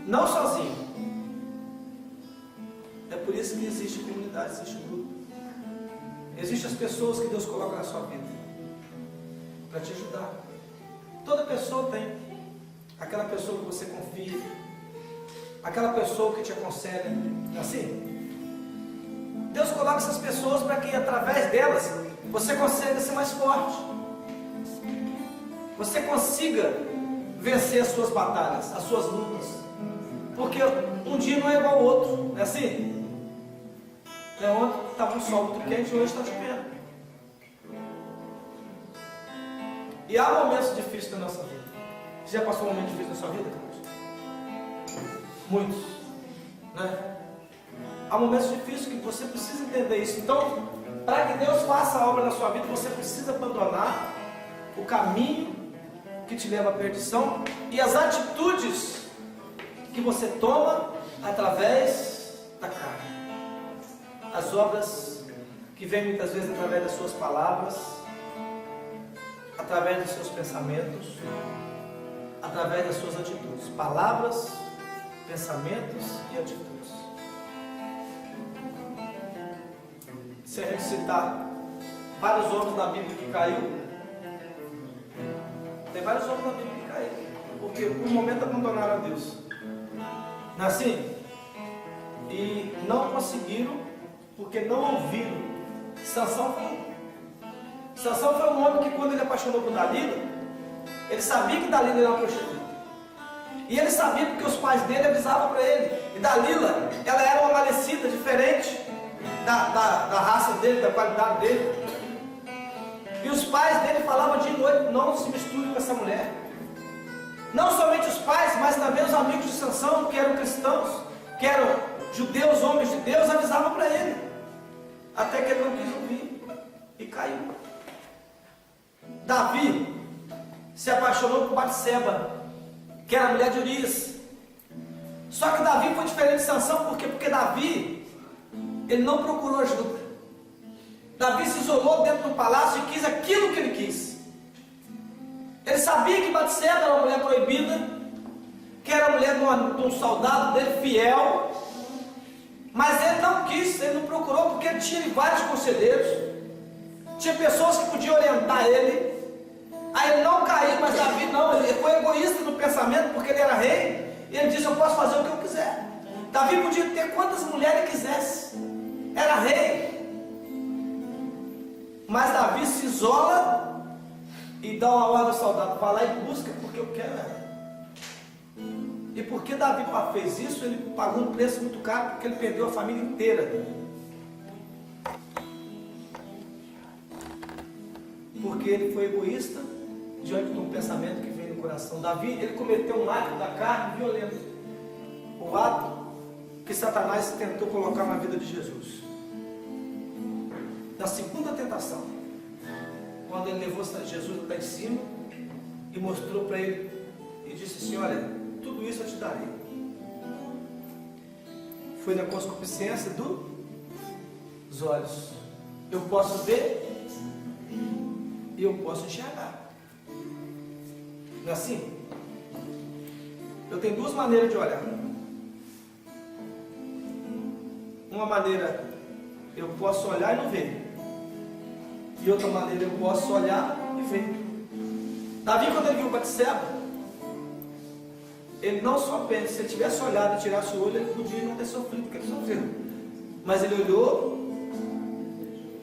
Não sozinho. É por isso que existe comunidade, existe grupo. Existem as pessoas que Deus coloca na sua vida para te ajudar. Toda pessoa tem aquela pessoa que você confia, aquela pessoa que te aconselha. Assim, Deus coloca essas pessoas para que através delas você consiga ser mais forte, você consiga vencer as suas batalhas, as suas lutas, porque um dia não é igual ao outro, não é assim? Ontem estava um sol muito quente e hoje está chovendo. E há momentos difíceis na nossa vida. Você já passou um momento difícil na sua vida, Carlos? Muitos, né? Há momentos difíceis que você precisa entender isso. Então, para que Deus faça a obra na sua vida, você precisa abandonar o caminho que te leva à perdição e as atitudes que você toma através da carne. As obras que vêm muitas vezes através das suas palavras, através dos seus pensamentos, através das suas atitudes. Palavras, pensamentos e atitudes. Se a gente citar vários homens da Bíblia que caiu, tem vários homens da Bíblia que caíram, porque por um momento abandonaram a Deus. Não é assim? E não conseguiram, porque não ouviram. Sansão foi um homem que, quando ele apaixonou por Dalila, ele sabia que Dalila era uma prostituta. E ele sabia porque os pais dele avisavam para ele. E Dalila, ela era uma malecida, diferente da raça dele, da qualidade dele. E os pais dele falavam dia e noite: não se misture com essa mulher. Não somente os pais, mas também os amigos de Sansão, que eram cristãos, que eram judeus, homens de Deus, avisavam para ele. Até que ele não quis ouvir e caiu. Davi se apaixonou por Batseba, que era a mulher de Urias. Só que Davi foi diferente de Sansão, por quê? Porque Davi, ele não procurou ajuda. Davi se isolou dentro do palácio e quis aquilo que ele quis. Ele sabia que Batseba era uma mulher proibida, que era a mulher de um soldado dele fiel, mas ele não quis, ele não procurou, porque ele tinha vários conselheiros, tinha pessoas que podiam orientar ele, Aí ele não caiu, mas Davi não, ele foi egoísta no pensamento, porque ele era rei, e ele disse: eu posso fazer o que eu quiser. Davi podia ter quantas mulheres quisesse, era rei. Mas Davi se isola e dá uma ordem ao soldado: vai lá e busca, porque eu quero ela. E porque Davi fez isso, ele pagou um preço muito caro, porque ele perdeu a família inteira. Porque ele foi egoísta diante de um pensamento que veio no coração. Davi, ele cometeu um ato da carne violento, o ato que Satanás tentou colocar na vida de Jesus. Na segunda tentação, quando ele levou Jesus lá em cima e mostrou para ele e disse assim: olha, tudo isso eu te darei. Foi na concupiscência dos olhos. Eu posso ver e eu posso enxergar. Não é assim? Eu tenho duas maneiras de olhar. Uma maneira, eu posso olhar e não ver. E outra maneira, eu posso olhar e ver. Davi, quando ele viu Batseba, ele não só pensa, se ele tivesse olhado e tirasse o olho, ele podia não ter sofrido o que ele sofreu. Mas ele olhou,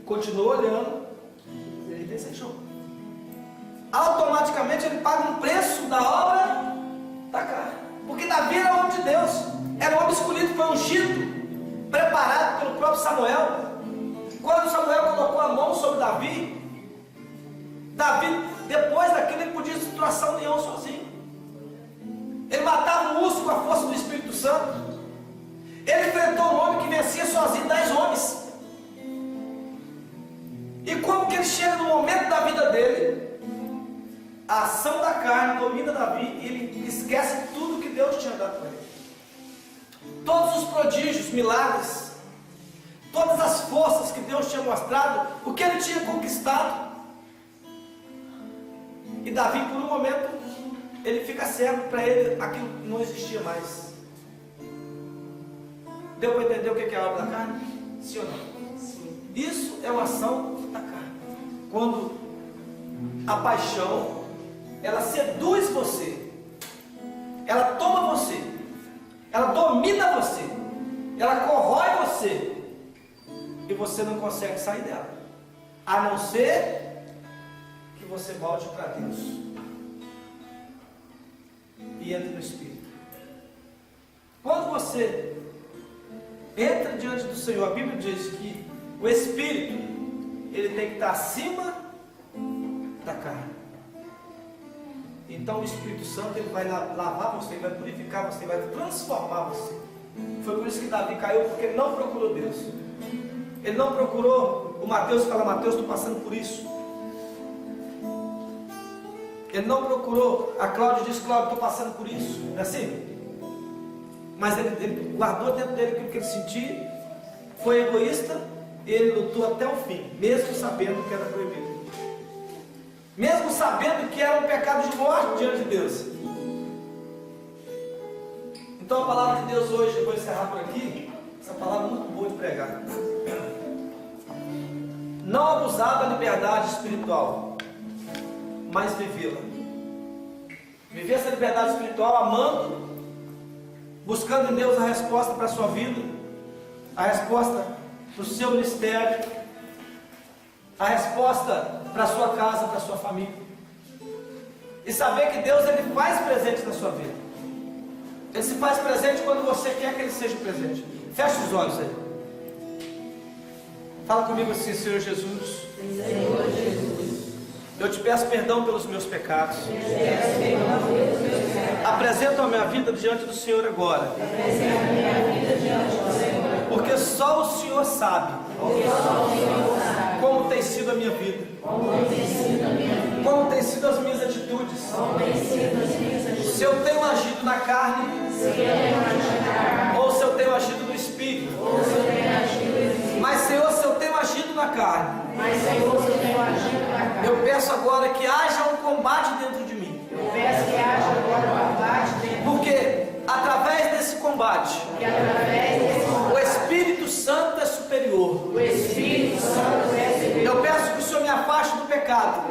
continuou olhando, e ele desejou. Automaticamente ele paga um preço da obra da carne. Porque Davi era homem de Deus, era um homem escolhido, foi ungido, preparado pelo próprio Samuel. Quando Samuel colocou a mão sobre Davi, depois daquilo, ele podia se traçar um leão sozinho. Ele matava um urso com a força do Espírito Santo. Ele enfrentou um homem que vencia sozinho 10 homens. E como que ele chega no momento da vida dele, a ação da carne domina Davi e ele esquece tudo que Deus tinha dado para ele. Todos os prodígios, milagres, todas as forças que Deus tinha mostrado, o que ele tinha conquistado. E Davi, por um momento, ele fica cego, para ele aquilo não existia mais. Deu para entender o que é a obra da carne? Sim ou não? Sim. Isso é uma ação da carne. Quando a paixão, ela seduz você, ela toma você, ela domina você, ela corrói você, e você não consegue sair dela, a não ser que você volte para Deus e entre no Espírito. Quando você entra diante do Senhor, a Bíblia diz que o Espírito, ele tem que estar acima da carne. Então o Espírito Santo, ele vai lavar você, vai purificar você, vai transformar você. Foi por isso que Davi caiu, porque ele não procurou Deus. Ele não procurou o Mateus, fala: Mateus, estou passando por isso. Ele não procurou a Cláudia, disse: Cláudia, estou passando por isso. Não é assim? Mas ele guardou dentro dele aquilo que ele sentia, foi egoísta, e ele lutou até o fim, mesmo sabendo que era proibido. Mesmo sabendo que era um pecado de morte diante de Deus. Então a palavra de Deus hoje, eu vou encerrar por aqui. Essa palavra é muito boa de pregar. Não abusar da liberdade espiritual, mas vivê-la. Viver essa liberdade espiritual amando, buscando em Deus a resposta para a sua vida, a resposta para o seu ministério, a resposta para a sua casa, para a sua família. E saber que Deus, ele faz presente na sua vida. Ele se faz presente quando você quer que ele seja presente. Feche os olhos aí. Fala comigo assim: Senhor Jesus,
Senhor Jesus,
eu te peço perdão pelos meus pecados. Apresento a minha vida diante do Senhor agora. Porque só o Senhor sabe como tem sido a minha vida, como tem sido as minhas atitudes, se eu tenho agido na carne, ou se eu tenho agido no Espírito. Mas Senhor, se eu tenho agido na carne, eu peço agora que haja um combate dentro de mim. Porque através desse combate, o Espírito Santo é superior. Eu peço que o Senhor me afaste do pecado.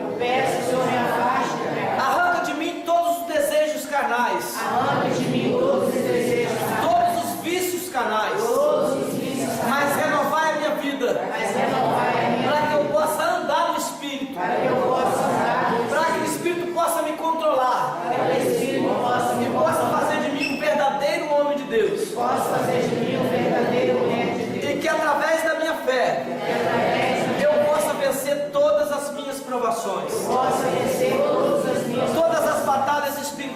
carnais,
arranque de mim todos os desejos carnais,
todos os vícios carnais, mas renovai a minha vida, para que eu possa andar no Espírito, para que o Espírito possa me controlar, e possa fazer de mim um verdadeiro homem de Deus, e que através da minha fé eu possa vencer todas as minhas provações, todas as batalhas espirituais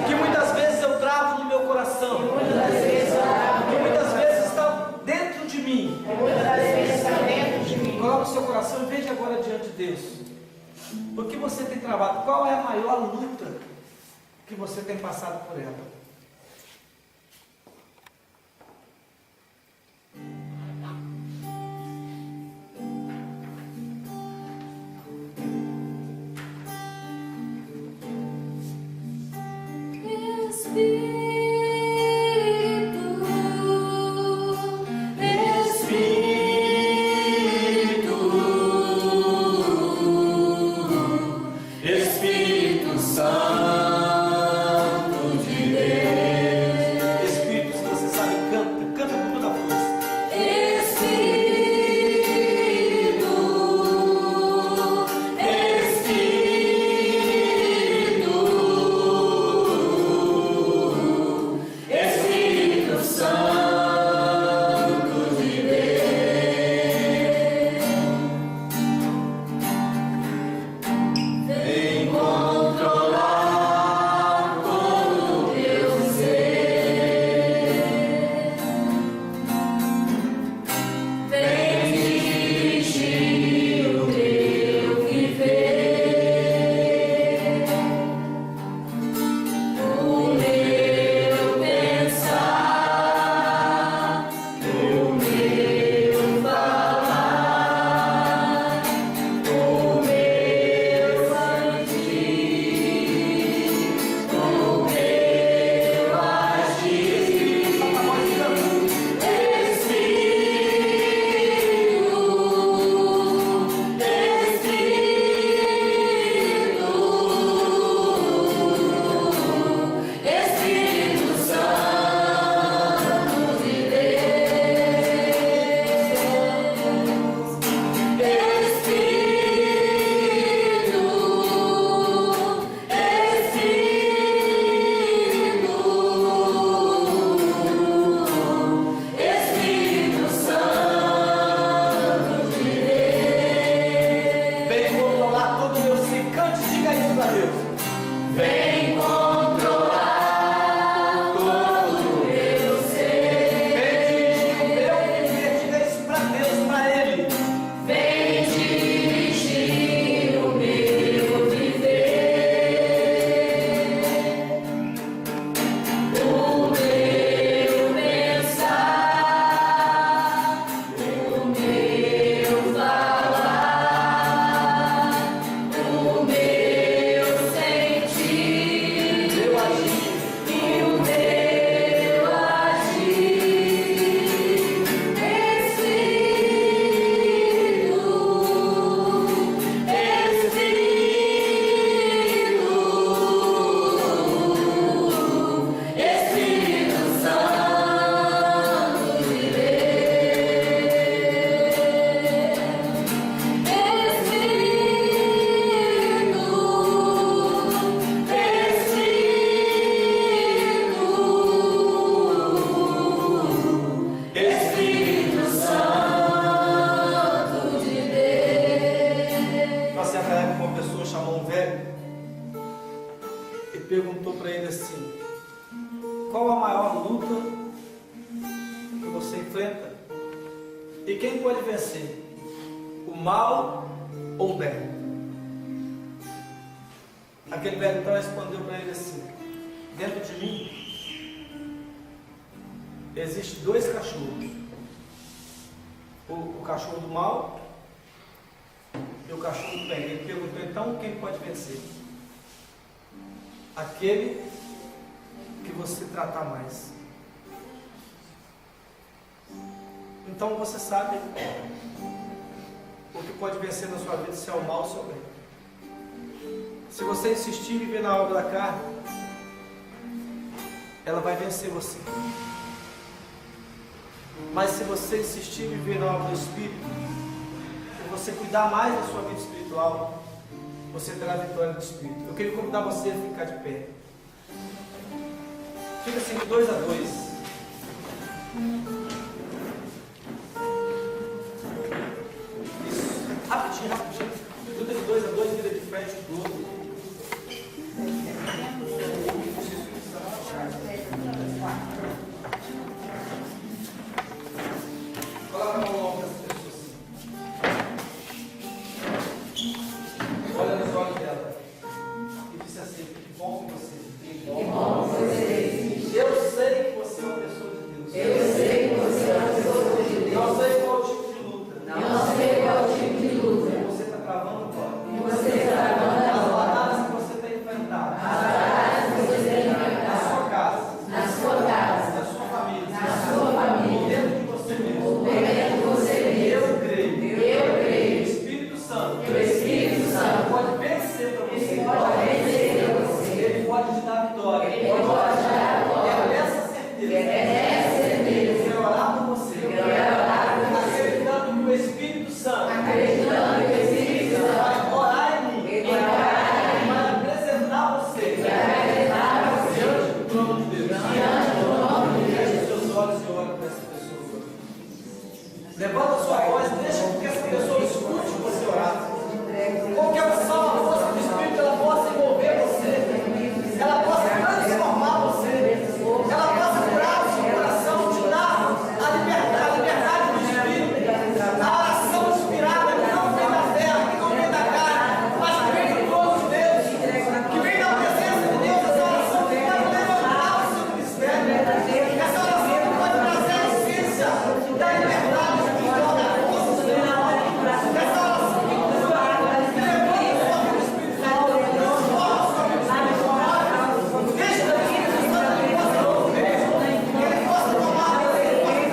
que muitas vezes eu travo no meu coração, que muitas vezes estão dentro de mim. Coloque o seu coração e veja agora diante de Deus o que você tem travado, qual é a maior luta que você tem passado por ela.
Espírito Santo.
perguntou para ele assim: qual a maior luta que você enfrenta? E quem pode vencer? O mal ou o bem? Aquele velho então respondeu para ele assim: dentro de mim existem dois cachorros, o cachorro do mal e o cachorro do bem. Ele perguntou então: quem pode vencer? Aquele que você tratar mais. Então você sabe o que pode vencer na sua vida, se é o mal ou se é o bem. Se você insistir em viver na obra da carne, ela vai vencer você. Mas se você insistir em viver na obra do Espírito, e você cuidar mais da sua vida espiritual, você terá vitória do Espírito. Eu queria convidar você a ficar de pé. Fica assim de 2 a 2. Isso. Rapidinho. Luta de 2 a 2, vira de frente do outro. Coloca a mão no ombro dessa pessoa assim. Olha nos olhos dela. E disse assim: que bom que você tem.
Que bom que você
Eu sei que você é uma pessoa de Deus.
Eu sei que você é uma pessoa de Deus.
Não sei qual é o tipo de luta.
Não sei qual é o tipo de luta.
Você está travando agora.
Você está travando
As
agora.
batalhas que você tem enfrentado.
As batalhas que você tem enfrentado.
Na sua casa.
Na sua casa.
Na sua família.
Na sua família.
Dentro de você mesmo.
Dentro de você mesmo.
Eu creio.
Eu creio.
O Espírito Santo.
Que o Espírito Santo
pode vencer para você.
Ele pode vencer para você.
Ele pode te dar vitória.
Ele pode te dar vitória.
É essa certeza.
É essa certeza.
Eu quero orar por você.
Eu quero orar por você.
Acreditando que o Espírito Santo
Acreditando que o Espírito Santo
vai orar em mim.
Ele vai orar em mim.
Vai apresentar você.
Vai apresentar você.
Diante do trono de Deus.
Diante do trono de Deus.
Feche os seus olhos e ore para essa pessoa. Levanta a sua voz, deixa que essa pessoa escute você orar. Qualquer unção, a força do Espírito, ela possa envolver você. Ela possa transformar você. Ela possa curar o seu coração, te dar a liberdade do Espírito. A oração inspirada que não vem da terra, que não vem da carne, mas que vem do trono de Deus, que vem da presença de Deus. Essa oração que pode levantar o seu ministério. Essa oração que pode trazer a essência da liberdade espiritual, da força espiritual. Essa oração que cura, que levanta o seu espiritual, transforma o seu espiritual. Deixa que o Espírito Santo ele possa mover, que ele possa tomar o seu lugar.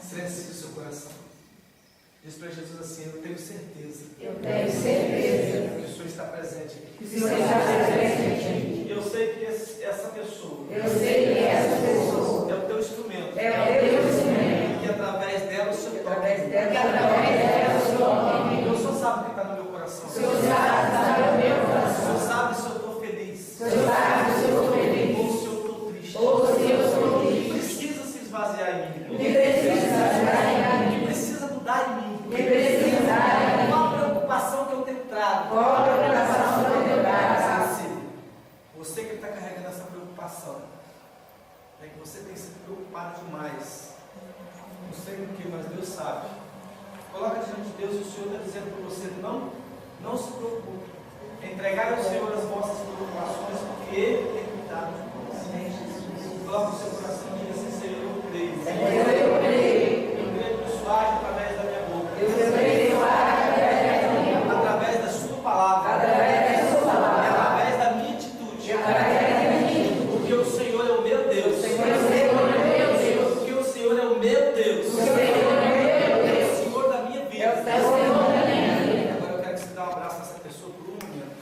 Silencie o seu coração. Diz para Jesus assim: eu tenho certeza.
Eu tenho certeza.
Que o Senhor está presente aqui.
Que o Senhor está presente aqui.
Eu sei que essa pessoa.
Eu sei que essa pessoa
é o teu instrumento.
É o teu instrumento.
Que através dela o Senhor toca.
Que através dela o Senhor toca.
Eu sou
Cobra o coração do teu braço.
Você que está carregando essa preocupação, é que você tem se preocupado demais. Não sei o que, mas Deus sabe. Coloca diante de Deus, o Senhor está dizendo para você, não se preocupe. Entregar ao Senhor as vossas preocupações, porque Ele tem cuidado de você. Coloca o seu coração e diga assim, Senhor, eu creio.
Eu creio.
Eu creio que o age através da minha boca.
Eu creio que o age através da minha boca.
Através da sua palavra.
Através da sua palavra.
E através da minha atitude.
Através da minha atitude.
Porque o Senhor é o meu Deus.
Porque o Senhor é o meu Deus.
Porque o Senhor é o meu Deus.
Porque o Senhor é o meu Deus.
É o Senhor da minha vida.
É o Senhor da minha vida.
Agora eu quero que você dê um abraço nessa pessoa por um momento.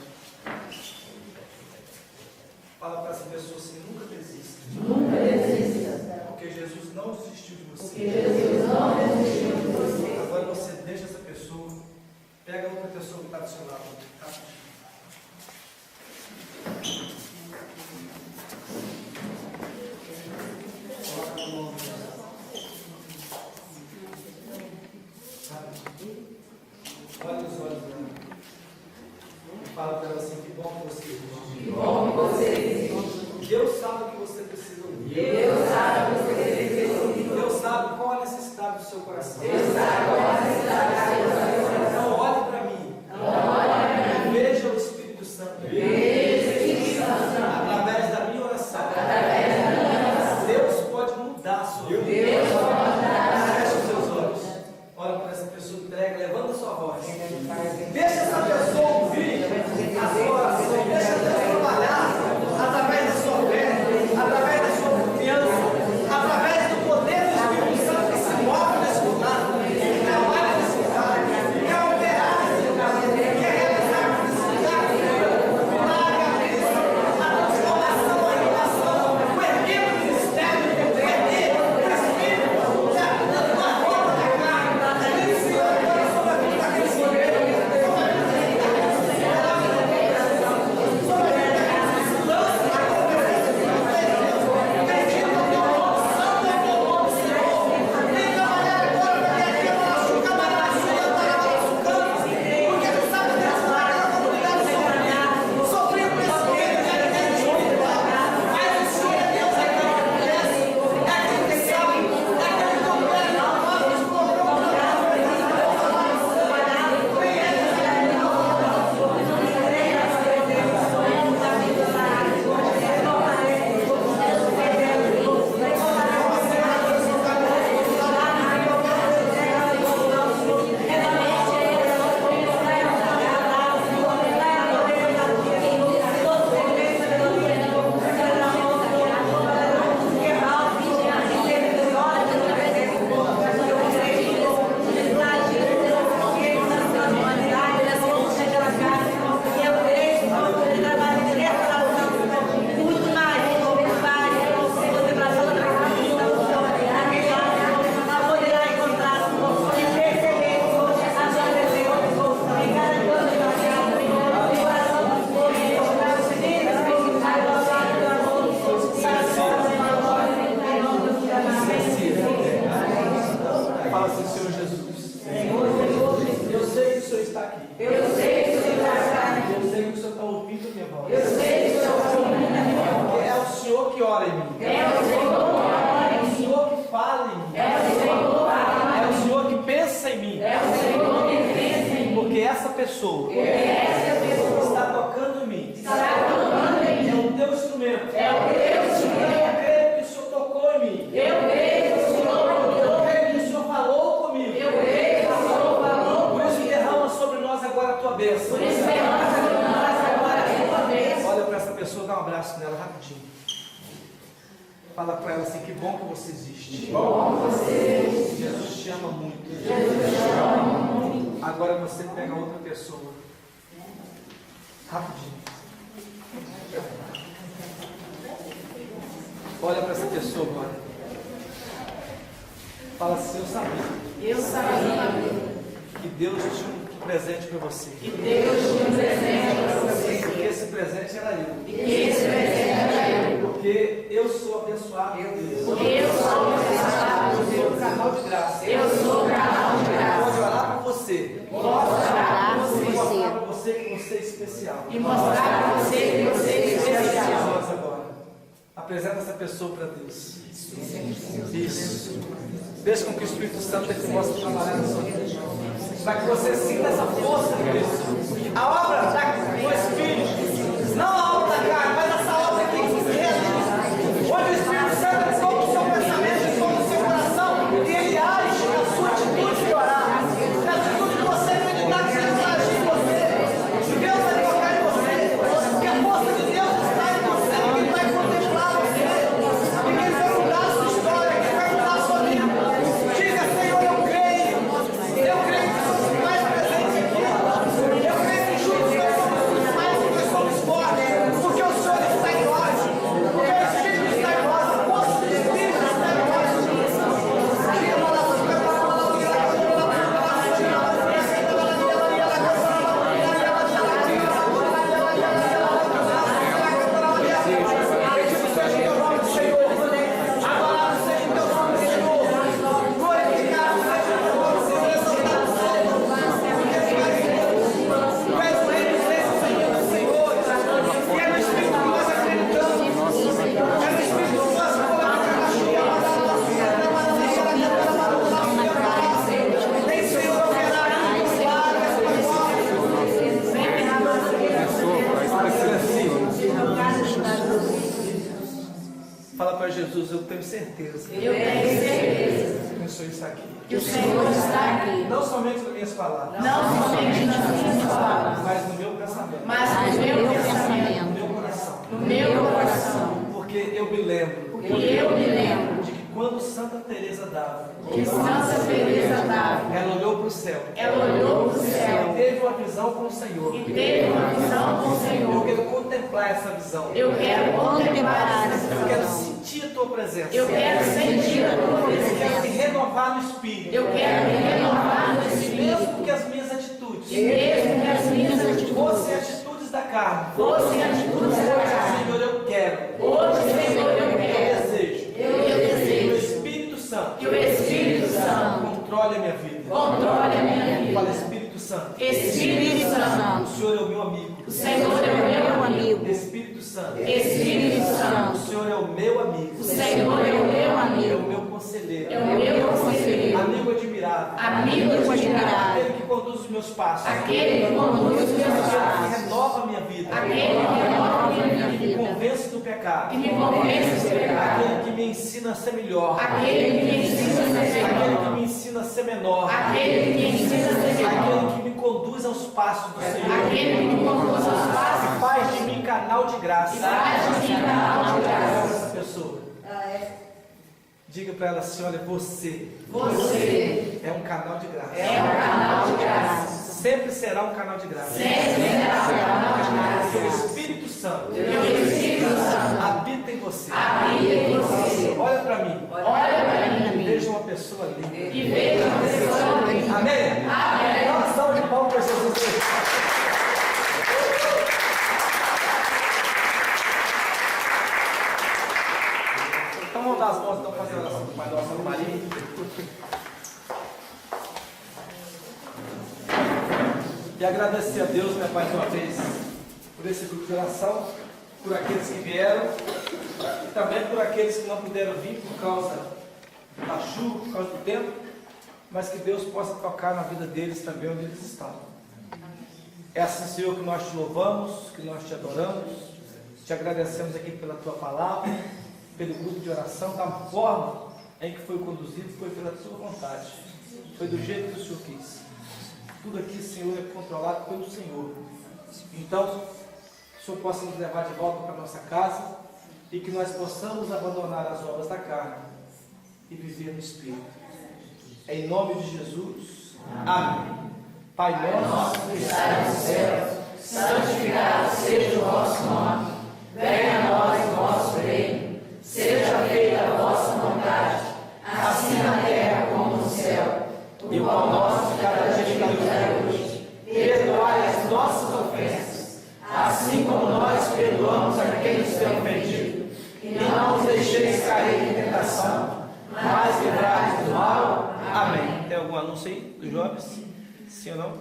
Fala para essa pessoa assim, nunca desista.
Nunca desista.
Porque Jesus não desistiu de você.
Porque Jesus não desistiu de você.
Agora você deixa essa pessoa, pega outra pessoa que está do seu lado. Rapidinho. Coloca a mão. Rapidinho. Olha nos olhos dela. Fala para ela assim, que bom que você existe.
Que bom que você existe.
Deus sabe o que você precisa ouvir.
Deus sabe o que você precisa ouvir.
Deus sabe qual a necessidade do seu coração.
Deus sabe qual a necessidade do seu coração.
Não olhe para mim.
Não olhe para mim.
Veja o Espírito Santo.
Veja o Espírito Santo.
Através da minha oração.
Através da minha oração.
Deus pode mudar a sua vida.
Deus pode mudar.
Feche os seus olhos. Olha para essa pessoa, entrega, levanta a sua voz. Deixa essa pessoa ouvir a sua oração. Deixa Deus trabalhar através da sua fé, através da sua confiança, através do poder do Espírito Santo que se move nesse lugar, que trabalha nesse lugar, que é operar nesse lugar, que é realizar nesse lugar, o milagre, a bênção, a transformação, a inovação, o erguer do ministério, o erguer do Espírito, da tua roupa da carne, a iniciar agora sobre a vida daquele poder, sobre a vida Fala assim, Senhor Jesus. Eu sei que o Senhor está aqui.
Eu sei que o Senhor está aqui.
Eu sei que o Senhor está ouvindo a minha voz.
Eu sei que o Senhor está ouvindo a minha voz.
Porque é o Senhor que ora em mim.
É o Senhor que ora
É
em
o
mim.
Senhor que fala em mim.
É o Senhor que fala
É
em
o
mim.
Senhor que pensa em mim.
É o Senhor que pensa em mim.
Porque essa pessoa
Porque essa pessoa
está tocando em mim.
está tocando em mim.
É o teu instrumento.
É o teu instrumento.
Eu creio que o Senhor tocou em mim.
Eu creio que o Senhor
Eu
tocou.
creio que o Senhor falou comigo.
Eu creio que o Senhor falou.
Por isso derrama sobre nós agora a tua bênção.
Por isso derrama sobre nós agora a tua bênção.
Olha para essa pessoa, dá um abraço nela rapidinho. Fala para ela assim, que bom que você existe.
Bom você existe.
Jesus te ama muito.
Jesus te ama muito.
Agora você pega outra pessoa. Rapidinho. Olha para essa pessoa agora. Fala assim, eu sabia
Eu sabia
que Deus tinha um presente para você.
que Deus tinha um presente para você.
Porque esse presente era eu.
E que esse presente era eu.
Porque eu sou abençoado por Deus.
Porque eu sou abençoado por
Eu sou um
Deus.
canal de graça.
Eu sou canal de
Pode
graça.
orar por você.
Posso orar por
Vou
você.
mostrar para você você que você é especial.
E mostrar para você que você é especial.
Nós agora. Apresenta essa pessoa para Deus. Isso. Deixa com que o Espírito Santo te mostre trabalhar na sua vida. Para que você sinta essa força de Deus. A obra do Espírito, não a obra da carne, mas essa obra que realiza. Onde o Espírito Santo toma o seu pensamento, toma o seu coração, e ele age na sua atitude de orar. Na atitude de você meditar, que Deus vai agir em você. Deus vai tocar em você. Que a força de Deus está em você, que Ele vai contemplar você. E que Ele vai mudar a sua história, que Ele vai mudar a sua vida. Diga, Senhor, eu creio. Eu creio que somos mais presentes aqui. Eu creio que juntos nós somos mais do que nós somos fortes. Porque o Senhor está em nós. Porque o Espírito está em nós. A força do Espírito está em nós. Fala para Jesus, eu tenho certeza.
Eu tenho certeza
Que o Senhor está aqui.
que o Senhor está aqui.
Não somente nas minhas palavras,
Não somente nas minhas palavras,
mas no meu pensamento,
mas no meu pensamento,
no meu coração.
no meu coração.
Porque eu me lembro
Porque eu me lembro
de que quando Santa Teresa d'Ávila,
que Santa Teresa d'Ávila,
ela olhou para o céu,
ela olhou para o
e
céu
teve uma visão com o Senhor.
e teve uma visão com o
Eu
Senhor.
quero contemplar essa visão.
Eu quero contemplar essa
Eu quero
visão.
sentir a tua presença.
Eu quero sentir a tua
Eu quero me
presença.
renovar no Espírito.
Eu quero me renovar no Espírito.
Mesmo que as minhas atitudes
E mesmo que as minhas atitudes
fossem atitudes da carne,
fossem atitudes da carne,
Senhor, eu quero.
hoje, Senhor, eu
Eu
quero.
desejo.
Eu
Que o
desejo
Espírito Santo
que o Espírito Santo
controle a minha vida.
controle a minha
Fala,
vida.
Espírito Santo.
Espírito Santo,
O Senhor é o meu amigo.
o Senhor é o meu amigo.
Espírito Santo.
Espírito
O
Santo,
Senhor é o meu amigo.
o Senhor é o meu
É o
amigo.
meu conselheiro.
É o meu conselheiro.
Amigo admirável.
Amigo admirável.
Aquele que conduz os meus passos.
Aquele que conduz os meus
Aquele que
passos.
renova a minha vida.
Aquele que renova a minha
Que me
vida.
convence do
Que
pecado.
me convence do pecado.
Aquele que me ensina a ser melhor.
Aquele que me ensina a ser
Aquele que
melhor.
me ensina a ser menor.
Aquele que me ensina a ser melhor.
Aquele que me conduz aos passos do Senhor.
Aquele que me conduz aos
E
passos.
faz de mim canal de graça.
Faz de mim canal de graça.
Essa pessoa. Diga para ela assim, olha, você
Você
é um canal de graça.
é um canal de graça.
Sempre será um canal de graça.
Sempre será um canal de graça.
Porque o Espírito Santo
Porque o Espírito Santo
habita em você.
habita em você.
Olha para mim.
Olha para
E
mim
veja uma pessoa linda.
e veja uma pessoa linda.
Amém?
Amém.
Dá uma salva de palmas para Jesus. Então vamos dar as mãos, então fazer a oração do Pai Nosso Ave Maria. E agradecer a Deus, né, mais uma vez, por esse grupo de oração, por aqueles que vieram e também por aqueles que não puderam vir por causa da chuva, por causa do tempo, mas que Deus possa tocar na vida deles também onde eles estão. É assim, Senhor, que nós te louvamos, que nós te adoramos, te agradecemos aqui pela tua palavra, pelo grupo de oração, da forma em que foi conduzido, foi pela tua vontade, foi do jeito que o Senhor quis. Tudo aqui, Senhor, é controlado pelo Senhor. Então, que o Senhor possa nos levar de volta para a nossa casa e que nós possamos abandonar as obras da carne e viver no Espírito. Em nome de Jesus. Amém. Pai nosso que estás no céu,
Santificado seja o vosso nome. Venha a nós o vosso reino. Seja feita a vossa vontade, assim na terra como no céu.
e o pão nosso de cada dia que nos dá hoje. Perdoai as nossas ofensas, assim como nós perdoamos a quem nos tem ofendido. E não nos deixeis cair em tentação, mas livrai-nos do mal. Amém. Tem algum anúncio aí do Jobs? Sim ou não?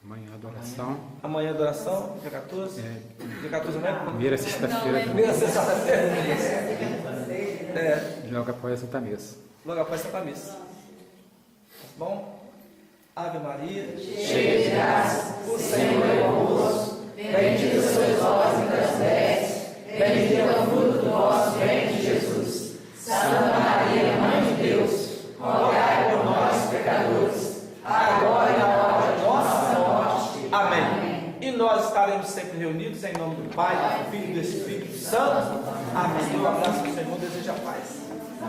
Amanhã a adoração.
Amanhã a adoração, dia 14. Dia 14 não é?
Primeira sexta-feira.
Primeira sexta-feira.
Logo após a Santa Missa.
Logo após a Santa Missa. Tá bom? Ave Maria,
cheia de graça, o Senhor é convosco. Bendita sois vós entre as mulheres, bendito é o fruto do vosso ventre, Jesus. Santa Maria, Mãe de Deus, rogai por nós, pecadores, agora e na hora de nossa morte.
amém. E nós estaremos sempre reunidos em nome do Pai, do Filho e do Espírito Santo. Amém. Um abraço do Senhor, deseja paz.
Tá